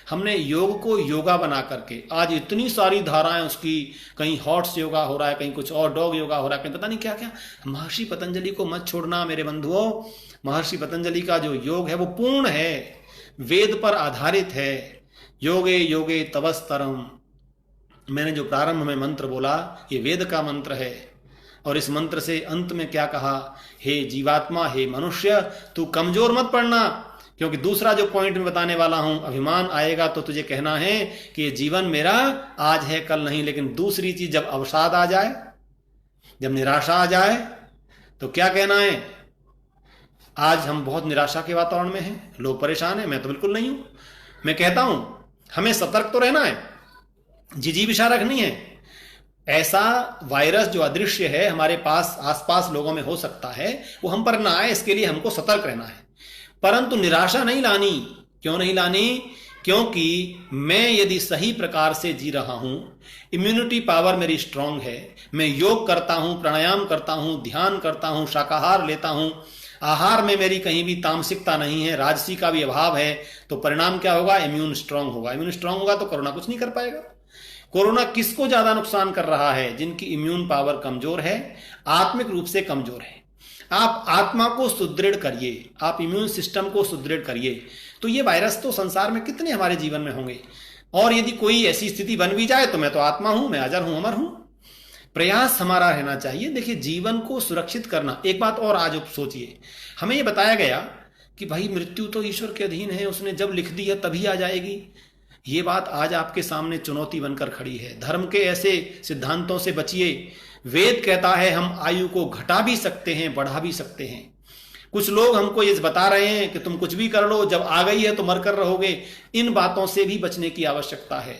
हमने योग को योगा बना करके आज इतनी सारी धाराएं उसकी, कहीं हॉट्स योगा हो रहा है, कहीं कुछ और डॉग योगा हो रहा है, कहीं पता नहीं क्या क्या। महर्षि पतंजलि को मत छोड़ना मेरे बंधुओं। महर्षि पतंजलि का जो योग है वो पूर्ण है, वेद पर आधारित है। योगे योगे तपस्तरम, मैंने जो प्रारंभ में मंत्र बोला ये वेद का मंत्र है। और इस मंत्र से अंत में क्या कहा? हे जीवात्मा, हे मनुष्य, तू कमजोर मत पड़ना, क्योंकि दूसरा जो पॉइंट में बताने वाला हूं, अभिमान आएगा तो तुझे कहना है कि ये जीवन मेरा आज है कल नहीं। लेकिन दूसरी चीज, जब अवसाद आ जाए, जब निराशा आ जाए, तो क्या कहना है? आज हम बहुत निराशा के वातावरण में हैं, लोग परेशान हैं, मैं तो बिल्कुल नहीं हूं। मैं कहता हूं हमें सतर्क तो रहना है, जिजीविषा रखनी है। ऐसा वायरस जो अदृश्य है, हमारे पास आसपास लोगों में हो सकता है, वो हम पर ना आए, इसके लिए हमको सतर्क रहना है। परंतु निराशा नहीं लानी। क्यों नहीं लानी? क्योंकि मैं यदि सही प्रकार से जी रहा हूं, इम्यूनिटी पावर मेरी स्ट्रांग है, मैं योग करता हूं, प्राणायाम करता हूं, ध्यान करता हूं, शाकाहार लेता हूं, आहार में मेरी कहीं भी तामसिकता नहीं है, राजसी का भी अभाव है, तो परिणाम क्या होगा? इम्यून स्ट्रांग होगा। इम्यून स्ट्रांग होगा तो कोरोना कुछ नहीं कर पाएगा। कोरोना किसको ज्यादा नुकसान कर रहा है? जिनकी इम्यून पावर कमजोर है, आत्मिक रूप से कमजोर है। आप आत्मा को सुदृढ़ करिए, आप इम्यून सिस्टम को सुदृढ़ करिए, तो ये वायरस तो संसार में कितने हमारे जीवन में होंगे। और यदि कोई ऐसी स्थिति बन भी जाए तो मैं तो आत्मा हूं, मैं अजर हूं, अमर हूं। प्रयास हमारा रहना चाहिए। देखिए, जीवन को सुरक्षित करना। एक बात और आज सोचिए, हमें ये बताया गया कि भाई मृत्यु तो ईश्वर के अधीन है, उसने जब लिख दी है तभी आ जाएगी। ये बात आज आपके सामने चुनौती बनकर खड़ी है। धर्म के ऐसे सिद्धांतों से बचिए। वेद कहता है हम आयु को घटा भी सकते हैं, बढ़ा भी सकते हैं। कुछ लोग हमको ये बता रहे हैं कि तुम कुछ भी कर लो, जब आ गई है तो मरकर रहोगे। इन बातों से भी बचने की आवश्यकता है,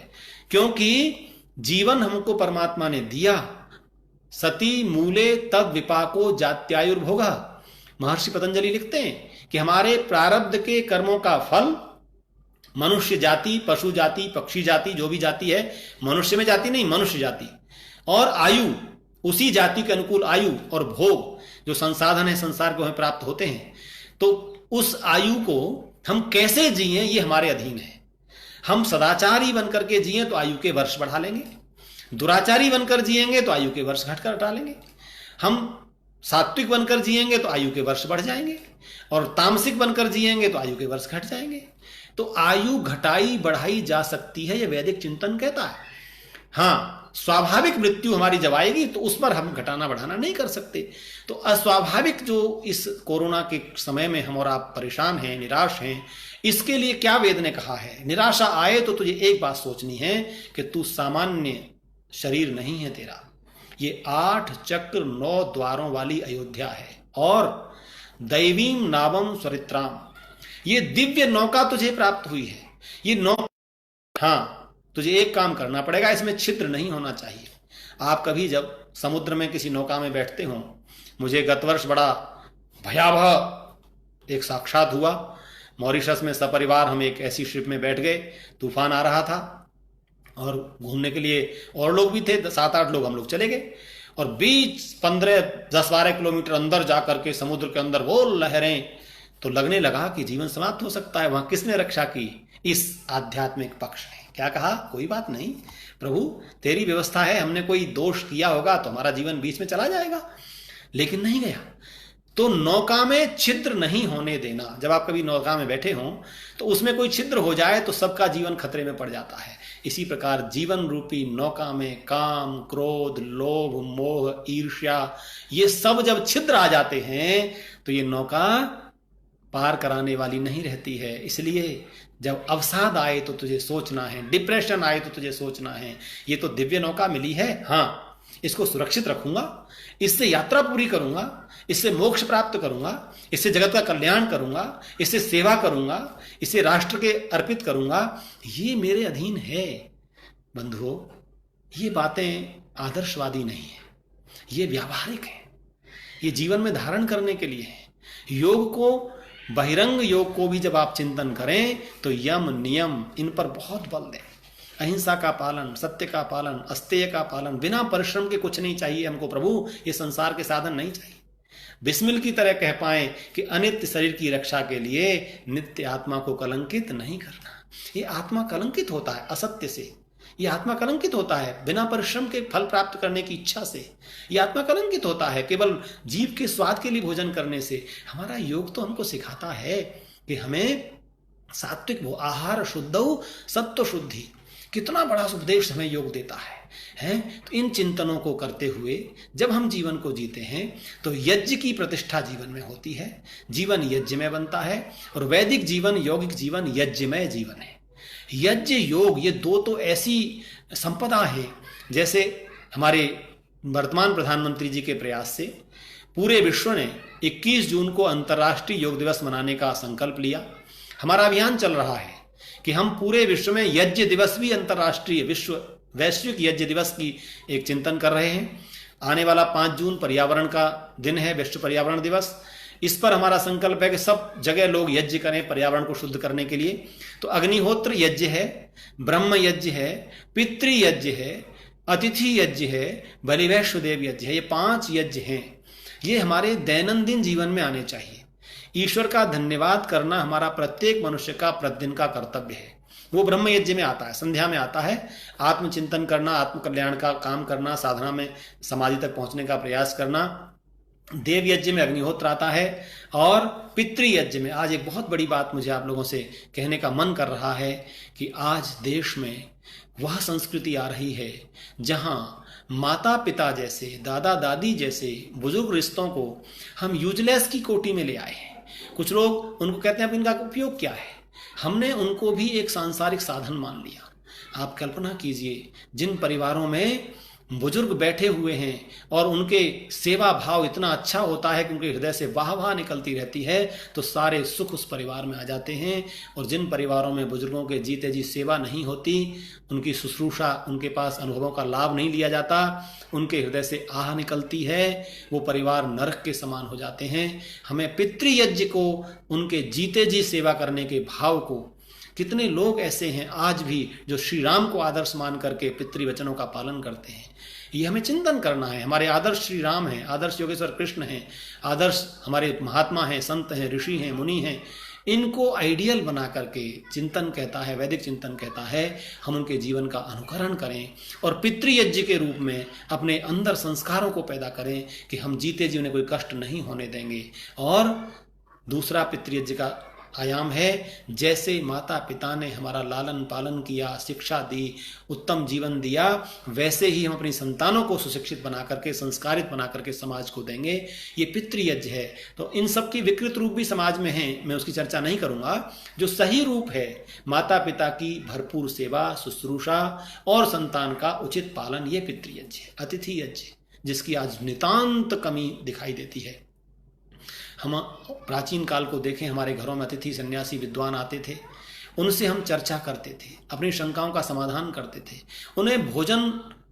क्योंकि जीवन हमको परमात्मा ने दिया। सती मूले तद विपाको जात्यायुर्भोगा। महर्षि पतंजलि लिखते हैं कि हमारे प्रारब्ध के कर्मों का फल मनुष्य जाति, पशु जाति, पक्षी जाति, जो भी जाति है, मनुष्य में जाति नहीं, मनुष्य जाति, और आयु, उसी जाति के अनुकूल आयु और भोग जो संसाधन है संसार को हमें प्राप्त होते हैं। तो उस आयु को हम कैसे जिए ये हमारे अधीन है। हम सदाचारी बनकर के जिए तो आयु के वर्ष बढ़ा लेंगे, दुराचारी बनकर जिएंगे तो आयु के वर्ष घटकर हटा लेंगे। हम सात्विक बनकर जिएंगे तो आयु के वर्ष बढ़ जाएंगे, और तामसिक बनकर जिएंगे तो आयु के वर्ष घट जाएंगे। तो आयु घटाई बढ़ाई जा सकती है, यह वैदिक चिंतन कहता है। हाँ, स्वाभाविक मृत्यु हमारी जब आएगी तो उस पर हम घटाना बढ़ाना नहीं कर सकते। तो अस्वाभाविक जो इस कोरोना के समय में हम और आप परेशान हैं, निराश हैं, इसके लिए क्या वेद ने कहा है। निराशा आए तो तुझे एक बात सोचनी है कि तू सामान्य शरीर नहीं है तेरा। ये 8 चक्र 9 द्वारों वाली अयोध्या है, और दैवीम नावम स्वरित्राम, ये दिव्य नौका तुझे प्राप्त हुई है। ये नौका, हाँ, तुझे एक काम करना पड़ेगा, इसमें छिद्र नहीं होना चाहिए। आप कभी जब समुद्र में किसी नौका में बैठते हो, मुझे गत वर्ष बड़ा भयावह एक साक्षात हुआ। मॉरिशस में सपरिवार हम एक ऐसी शिप में बैठ गए, तूफान आ रहा था और घूमने के लिए और लोग भी थे, 7-8 लोग हम लोग चले गए, और बीच 10-12 किलोमीटर अंदर जाकर के समुद्र के अंदर वो लहरें, तो लगने लगा कि जीवन समाप्त हो सकता है। वहां किसने रक्षा की? इस आध्यात्मिक पक्ष ने। क्या कहा? कोई बात नहीं प्रभु, तेरी व्यवस्था है, हमने कोई दोष किया होगा तो हमारा जीवन बीच में चला जाएगा, लेकिन नहीं गया। तो नौका में छिद्र नहीं होने देना। जब आप कभी नौका में बैठे हों तो उसमें कोई छिद्र हो जाए तो सबका जीवन खतरे में पड़ जाता है। इसी प्रकार जीवन रूपी नौका में काम, क्रोध, लोभ, मोह, ईर्ष्या, ये सब जब छिद्र आ जाते हैं तो ये नौका पार कराने वाली नहीं रहती है। इसलिए जब अवसाद आए तो तुझे सोचना है, डिप्रेशन आए तो तुझे सोचना है, ये तो दिव्य नौका मिली है, हाँ, इसको सुरक्षित रखूंगा, इससे यात्रा पूरी करूंगा, इससे मोक्ष प्राप्त करूंगा, इससे जगत का कल्याण करूंगा, इससे सेवा करूंगा, इसे राष्ट्र के अर्पित करूंगा, ये मेरे अधीन है। बंधुओं, ये बातें आदर्शवादी नहीं है, ये व्यावहारिक है, ये जीवन में धारण करने के लिए है। योग को, बहिरंग योग को भी जब आप चिंतन करें तो यम नियम इन पर बहुत बल दें। अहिंसा का पालन, सत्य का पालन, अस्तेय का पालन, बिना परिश्रम के कुछ नहीं चाहिए हमको प्रभु, ये संसार के साधन नहीं चाहिए। बिस्मिल की तरह कह पाए कि अनित्य शरीर की रक्षा के लिए नित्य आत्मा को कलंकित नहीं करना। ये आत्मा कलंकित होता है असत्य से, ये आत्मा कलंकित होता है बिना परिश्रम के फल प्राप्त करने की इच्छा से, ये आत्मा कलंकित होता है केवल जीव के स्वाद के लिए भोजन करने से। हमारा योग तो हमको सिखाता है कि हमें सात्विक आहार, शुद्धौ सत्व शुद्धि, कितना बड़ा उपदेश हमें योग देता है। तो इन चिंतनों को करते हुए जब हम जीवन को जीते हैं तो यज्ञ की प्रतिष्ठा जीवन में होती है, जीवन यज्ञमय बनता है, और वैदिक जीवन, यौगिक जीवन यज्ञमय जीवन है। यज्ञ योग ये दो तो ऐसी संपदा है, जैसे हमारे वर्तमान प्रधानमंत्री जी के प्रयास से पूरे विश्व ने 21 जून को अंतर्राष्ट्रीय योग दिवस मनाने का संकल्प लिया। हमारा अभियान चल रहा है कि हम पूरे विश्व में यज्ञ दिवस भी अंतर्राष्ट्रीय वैश्विक यज्ञ दिवस की एक चिंतन कर रहे हैं। आने वाला 5 जून पर्यावरण का दिन है, विश्व पर्यावरण दिवस। इस पर हमारा संकल्प है कि सब जगह लोग यज्ञ करें पर्यावरण को शुद्ध करने के लिए। तो अग्निहोत्र यज्ञ है, ब्रह्म यज्ञ है, पितृ यज्ञ है, अतिथि यज्ञ है, बलिवैश्वदेव यज्ञ है। ये 5 यज्ञ हैं, ये हमारे दैनंदिन जीवन में आने चाहिए। ईश्वर का धन्यवाद करना हमारा प्रत्येक मनुष्य का प्रतिदिन का कर्तव्य है। वो ब्रह्म यज्ञ में आता है, संध्या में आता है। आत्मचिंतन करना, आत्म कल्याण का काम करना, साधना में समाधि तक पहुंचने का प्रयास करना, देव यज्ञ में अग्निहोत्र आता है, और पितृयज्ञ में आज एक बहुत बड़ी बात मुझे आप लोगों से कहने का मन कर रहा है कि आज देश में वह संस्कृति आ रही है जहां माता पिता जैसे, दादा दादी जैसे बुजुर्ग रिश्तों को हम यूजलेस की कोटि में ले आए हैं। कुछ लोग उनको कहते हैं अब इनका उपयोग क्या है, हमने उनको भी एक सांसारिक साधन मान लिया। आप कल्पना कीजिए जिन परिवारों में बुजुर्ग बैठे हुए हैं और उनके सेवा भाव इतना अच्छा होता है कि उनके हृदय से वाह वाह निकलती रहती है, तो सारे सुख उस परिवार में आ जाते हैं। और जिन परिवारों में बुजुर्गों के जीते जी सेवा नहीं होती, उनकी शुश्रूषा, उनके पास अनुभवों का लाभ नहीं लिया जाता, उनके हृदय से आह निकलती है, वो परिवार नरक के समान हो जाते हैं। हमें पितृयज्ञ को, उनके जीते जी सेवा करने के भाव को, कितने लोग ऐसे हैं आज भी जो श्री राम को आदर्श मान करके पितृवचनों का पालन करते हैं। ये हमें चिंतन करना है। हमारे आदर्श श्री राम हैं, आदर्श योगेश्वर कृष्ण हैं, आदर्श हमारे महात्मा हैं, संत हैं, ऋषि हैं, मुनि हैं। इनको आइडियल बना करके चिंतन कहता है, वैदिक चिंतन कहता है, हम उनके जीवन का अनुकरण करें और पितृयज्ञ के रूप में अपने अंदर संस्कारों को पैदा करें कि हम जीते जी उन्हें कोई कष्ट नहीं होने देंगे। और दूसरा पितृयज्ञ का आयाम है, जैसे माता पिता ने हमारा लालन पालन किया, शिक्षा दी, उत्तम जीवन दिया, वैसे ही हम अपनी संतानों को सुशिक्षित बना करके, संस्कारित बना करके समाज को देंगे। ये पितृयज्ञ है। तो इन सब की विकृत रूप भी समाज में हैं, मैं उसकी चर्चा नहीं करूंगा। जो सही रूप है, माता पिता की भरपूर सेवा, शुश्रूषा और संतान का उचित पालन, ये पितृयज्ञ है। अतिथि यज्ञ, जिसकी आज नितांत कमी दिखाई देती है। हम प्राचीन काल को देखें, हमारे घरों में अतिथि सन्यासी विद्वान आते थे, उनसे हम चर्चा करते थे, अपनी शंकाओं का समाधान करते थे, उन्हें भोजन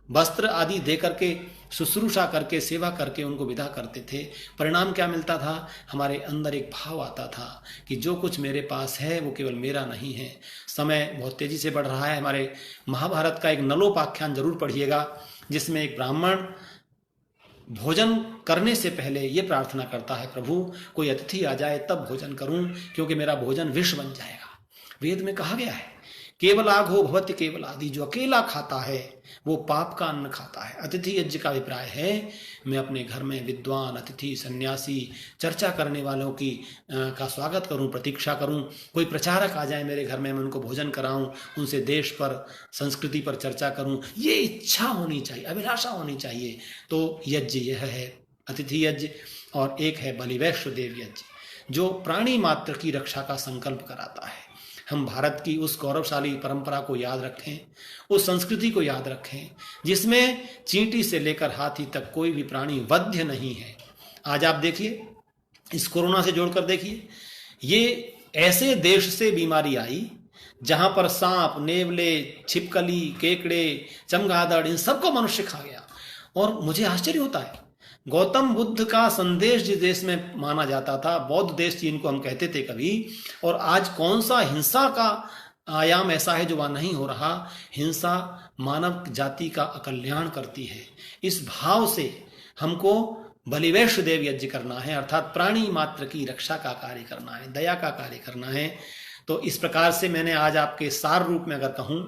वस्त्र आदि दे करके, शुश्रूषा करके, सेवा करके उनको विदा करते थे। परिणाम क्या मिलता था? हमारे अंदर एक भाव आता था कि जो कुछ मेरे पास है वो केवल मेरा नहीं है। समय बहुत तेजी से बढ़ रहा है। हमारे महाभारत का एक नलोपाख्यान जरूर पढ़िएगा, जिसमें एक ब्राह्मण भोजन करने से पहले ये प्रार्थना करता है, प्रभु कोई अतिथि आ जाए तब भोजन करूं, क्योंकि मेरा भोजन विष बन जाएगा। वेद में कहा गया है, केवलाघो भवति केवलादि, जो अकेला खाता है वो पाप का अन्न खाता है। अतिथि यज्ञ का अभिप्राय है, मैं अपने घर में विद्वान, अतिथि, सन्यासी, चर्चा करने वालों की का स्वागत करूं, प्रतीक्षा करूं। कोई प्रचारक आ जाए मेरे घर में, मैं उनको भोजन कराऊं, उनसे देश पर, संस्कृति पर चर्चा करूं, ये इच्छा होनी चाहिए, अभिलाषा होनी चाहिए। तो यज्ञ यह है, अतिथि यज्ञ। और एक है बलिवैश्व देव यज्ञ, जो प्राणी मात्र की रक्षा का संकल्प कराता है। हम भारत की उस गौरवशाली परंपरा को याद रखें, उस संस्कृति को याद रखें, जिसमें चींटी से लेकर हाथी तक कोई भी प्राणी वध्य नहीं है। आज आप देखिए, इस कोरोना से जोड़कर देखिए, ये ऐसे देश से बीमारी आई जहां पर सांप, नेवले, छिपकली, केकड़े, चमगादड़, इन सबको मनुष्य खा गया। और मुझे आश्चर्य होता है, गौतम बुद्ध का संदेश जिस देश में माना जाता था, बौद्ध देश जिनको हम कहते थे कभी, और आज कौन सा हिंसा का आयाम ऐसा है जो वहां नहीं हो रहा। हिंसा मानव जाति का अकल्याण करती है। इस भाव से हमको बलिवैश्व देव यज्ञ करना है, अर्थात प्राणी मात्र की रक्षा का कार्य करना है, दया का कार्य करना है। तो इस प्रकार से मैंने आज आपके सार रूप में अगर कहूं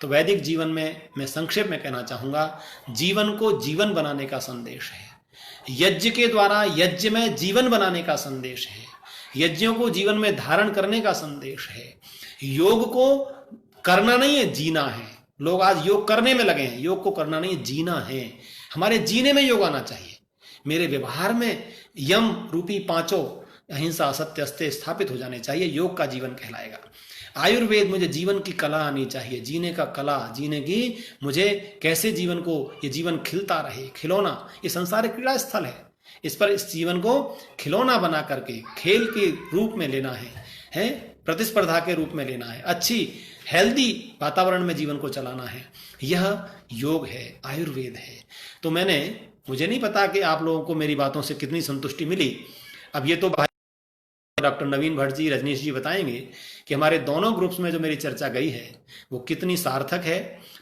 तो वैदिक जीवन में मैं संक्षेप में कहना चाहूंगा, जीवन को जीवन बनाने का संदेश है। यज्ञ के द्वारा यज्ञ में जीवन बनाने का संदेश है। यज्ञों को जीवन में धारण करने का संदेश है। योग को करना नहीं है, जीना है। लोग आज योग करने में लगे हैं, योग को करना नहीं है, जीना है। हमारे जीने में योग आना चाहिए। मेरे व्यवहार में यम रूपी पांचों, अहिंसा, असत्य, अस्तेय स्थापित हो जाने चाहिए। योग का जीवन कहलाएगा। आयुर्वेद, मुझे जीवन की कला आनी चाहिए, जीने का कला, जीने की मुझे कैसे जीवन को, ये जीवन खिलता रहे, खिलौना, ये संसार एक क्रीड़ा स्थल है, इस पर इस जीवन को खिलौना बना करके खेल के रूप में लेना है, प्रतिस्पर्धा के रूप में लेना है, अच्छी हेल्दी वातावरण में जीवन को चलाना है। यह योग है, आयुर्वेद है। तो मुझे नहीं पता कि आप लोगों को मेरी बातों से कितनी संतुष्टि मिली। अब ये तो डॉक्टर नवीन भट्ट जी, रजनीश जी बताएंगे कि हमारे दोनों ग्रुप्स में जो मेरी चर्चा गई है वो कितनी सार्थक है।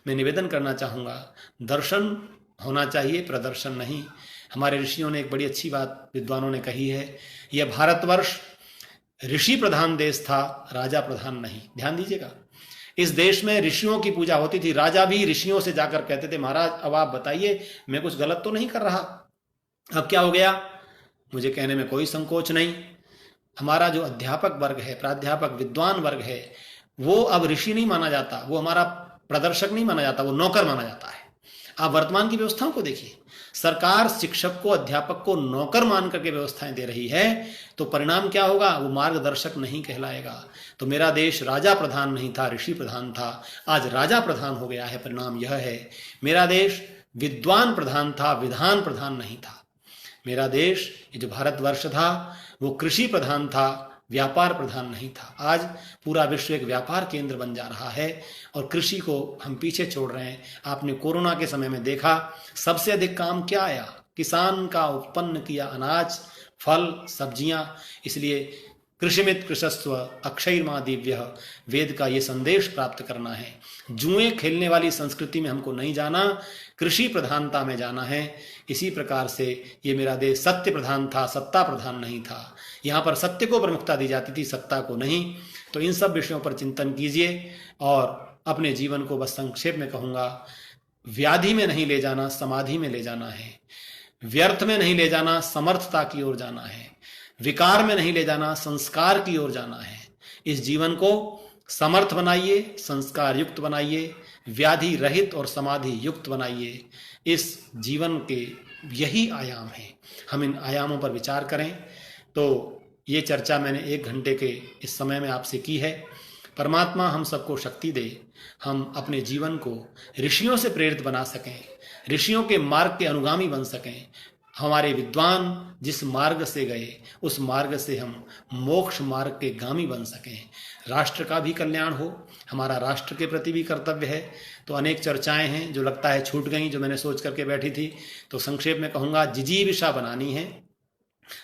मैं निवेदन करना चाहूँगा, दर्शन होना चाहिए, प्रदर्शन नहीं। हमारे ऋषियों ने एक बड़ी अच्छी बात विद्वानों ने कही है, यह भारतवर्ष ऋषि प्रधान देश था, राजा प्रधान नहीं। ध्यान दीजिएगा, इस देश में ऋषियों की पूजा होती थी। राजा भी ऋषियों से जाकर कहते थे, महाराज अब आप बताइए, मैं कुछ गलत तो नहीं कर रहा। अब क्या हो गया, मुझे कहने में कोई संकोच नहीं। हमारा जो अध्यापक वर्ग है, प्राध्यापक, विद्वान वर्ग है, वो अब ऋषि नहीं माना जाता, वो हमारा प्रदर्शक नहीं माना जाता, वो नौकर माना जाता है। आप वर्तमान की व्यवस्थाओं को देखिए, सरकार शिक्षक को, अध्यापक को नौकर मान करके व्यवस्थाएं दे रही है, तो परिणाम क्या होगा? वो मार्गदर्शक नहीं कहलाएगा। तो मेरा देश राजा प्रधान नहीं था, ऋषि प्रधान था, आज राजा प्रधान हो गया है। परिणाम यह है, मेरा देश विद्वान प्रधान था, विधान प्रधान नहीं था। मेरा देश, ये जो भारतवर्ष था, वो कृषि प्रधान था, व्यापार प्रधान नहीं था। आज पूरा विश्व एक व्यापार केंद्र बन जा रहा है और कृषि को हम पीछे छोड़ रहे हैं। आपने कोरोना के समय में देखा, सबसे अधिक काम क्या आया? किसान का उत्पन्न किया अनाज, फल, सब्जियां। इसलिए कृषिमित कृषस्व अक्षयर्मा दिव्य, वेद का ये संदेश प्राप्त करना है। जुए खेलने वाली संस्कृति में हमको नहीं जाना, कृषि प्रधानता में जाना है। इसी प्रकार से ये मेरा देश सत्य प्रधान था, सत्ता प्रधान नहीं था। यहाँ पर सत्य को प्रमुखता दी जाती थी, सत्ता को नहीं। तो इन सब विषयों पर चिंतन कीजिए और अपने जीवन को बस संक्षेप में कहूँगा, व्याधि में नहीं ले जाना, समाधि में ले जाना है। व्यर्थ में नहीं ले जाना, समर्थता की ओर जाना है। विकार में नहीं ले जाना, संस्कार की ओर जाना है। इस जीवन को समर्थ बनाइए, संस्कार युक्त बनाइए, व्याधि रहित और समाधि युक्त बनाइए। इस जीवन के यही आयाम हैं। हम इन आयामों पर विचार करें। तो ये चर्चा मैंने 1 घंटे के इस समय में आपसे की है। परमात्मा हम सबको शक्ति दे, हम अपने जीवन को ऋषियों से प्रेरित बना सकें, ऋषियों के मार्ग के अनुगामी बन सकें। हमारे विद्वान जिस मार्ग से गए, उस मार्ग से हम मोक्ष मार्ग के गामी बन सकें। राष्ट्र का भी कल्याण हो, हमारा राष्ट्र के प्रति भी कर्तव्य है। तो अनेक चर्चाएं हैं जो लगता है छूट गई, जो मैंने सोच करके बैठी थी। तो संक्षेप में कहूँगा, जिजीविषा बनानी है,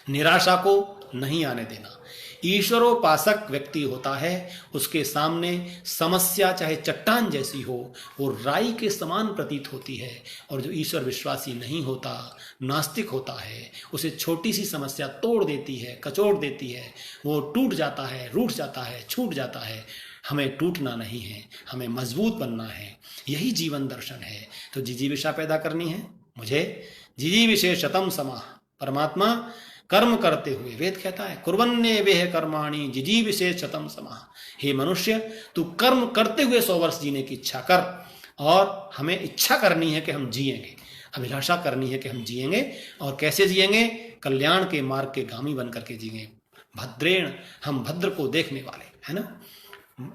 निराशा को नहीं आने देना। ईश्वरोपासक व्यक्ति होता है, उसके सामने समस्या चाहे चट्टान जैसी हो, वो राई के समान प्रतीत होती है। और जो ईश्वर विश्वासी नहीं होता, नास्तिक होता है, उसे छोटी सी समस्या तोड़ देती है, कचोड़ देती है, वो टूट जाता है, रूठ जाता है, छूट जाता है। हमें टूटना नहीं है, हमें मजबूत बनना है। यही जीवन दर्शन है। तो जिजीविषा पैदा करनी है मुझे। जिजीविषे शतम समाह, परमात्मा कर्म करते हुए, वेद कहता है कुर्वन्ने वेह कर्माणि जिजीविषे शतम समाह। हे मनुष्य, तू कर्म करते हुए 100 वर्ष जीने की इच्छा कर। और हमें इच्छा करनी है कि हम जिएंगे, अभिलाषा करनी है कि हम जिएंगे। और कैसे जिएंगे? कल्याण के मार्ग के गामी बन करके जिएंगे। भद्रेण, हम भद्र को देखने वाले, है ना।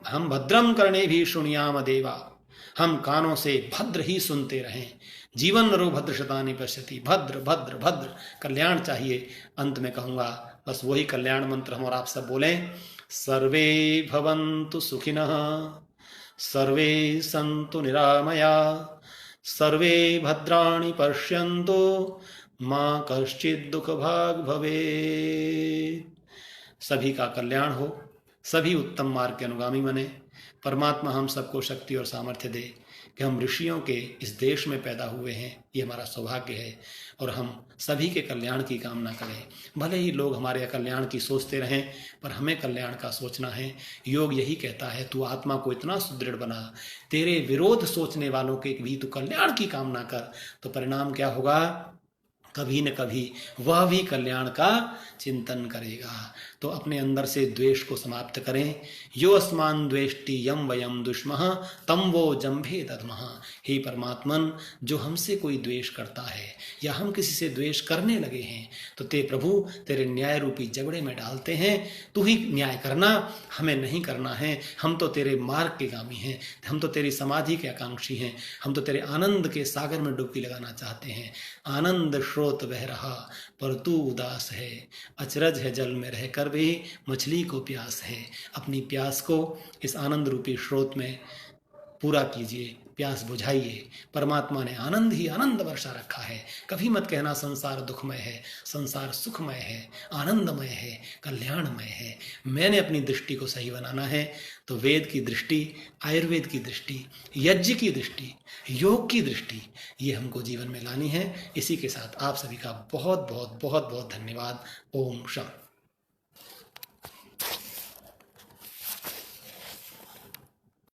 हम भद्रम करने भी शृणुयाम देवा, हम कानों से भद्र ही सुनते रहें। जीवन नरो भद्र शतानि पश्यति, भद्र भद्र भद्र, कल्याण चाहिए। अंत में कहूँगा, बस वही कल्याण मंत्र हम और आप सब बोलें, सर्वे भवन्तु सुखिनः, सर्वे सन्तु निरामया, सर्वे भद्राणि पश्यन्तु, मा कश्चित् दुःख भाग् भवेत्। सभी का कल्याण हो, सभी उत्तम मार्ग के अनुगामी बने। परमात्मा हम सबको शक्ति और सामर्थ्य दे कि हम ऋषियों के इस देश में पैदा हुए हैं, ये हमारा सौभाग्य है। और हम सभी के कल्याण की कामना करें। भले ही लोग हमारे कल्याण की सोचते रहें, पर हमें कल्याण का सोचना है। योग यही कहता है, तू आत्मा को इतना सुदृढ़ बना, तेरे विरोध सोचने वालों के भी तू कल्याण की कामना कर। तो परिणाम क्या होगा? कभी न कभी वह भी कल्याण का चिंतन करेगा। तो अपने अंदर से द्वेष को समाप्त करें। यो अस्मान द्वेष्टि यम वयम दुष्मः तम वो जम्भे दद्मः। हे परमात्मन, जो हमसे कोई द्वेष करता है या हम किसी से द्वेष करने लगे हैं, तो ते प्रभु तेरे न्याय रूपी जगड़े में डालते हैं। तू ही न्याय करना, हमें नहीं करना है। हम तो तेरे मार्ग के गामी हैं, हम तो तेरी समाधि के आकांक्षी हैं, हम तो तेरे आनंद के सागर में डुबकी लगाना चाहते हैं। आनंद स्रोत बह रहा पर तू उदास है, अचरज है जल में रहकर भी मछली को प्यास है। अपनी प्यास को इस आनंद रूपी स्रोत में पूरा कीजिए, प्यास बुझाइए। परमात्मा ने आनंद ही आनंद वर्षा रखा है। कभी मत कहना संसार दुखमय है, संसार सुखमय है, आनंदमय है, कल्याणमय है। मैंने अपनी दृष्टि को सही बनाना है। तो वेद की दृष्टि, आयुर्वेद की दृष्टि, यज्ञ की दृष्टि, योग की दृष्टि, ये हमको जीवन में लानी है। इसी के साथ आप सभी का बहुत बहुत बहुत बहुत धन्यवाद। ओम शांति।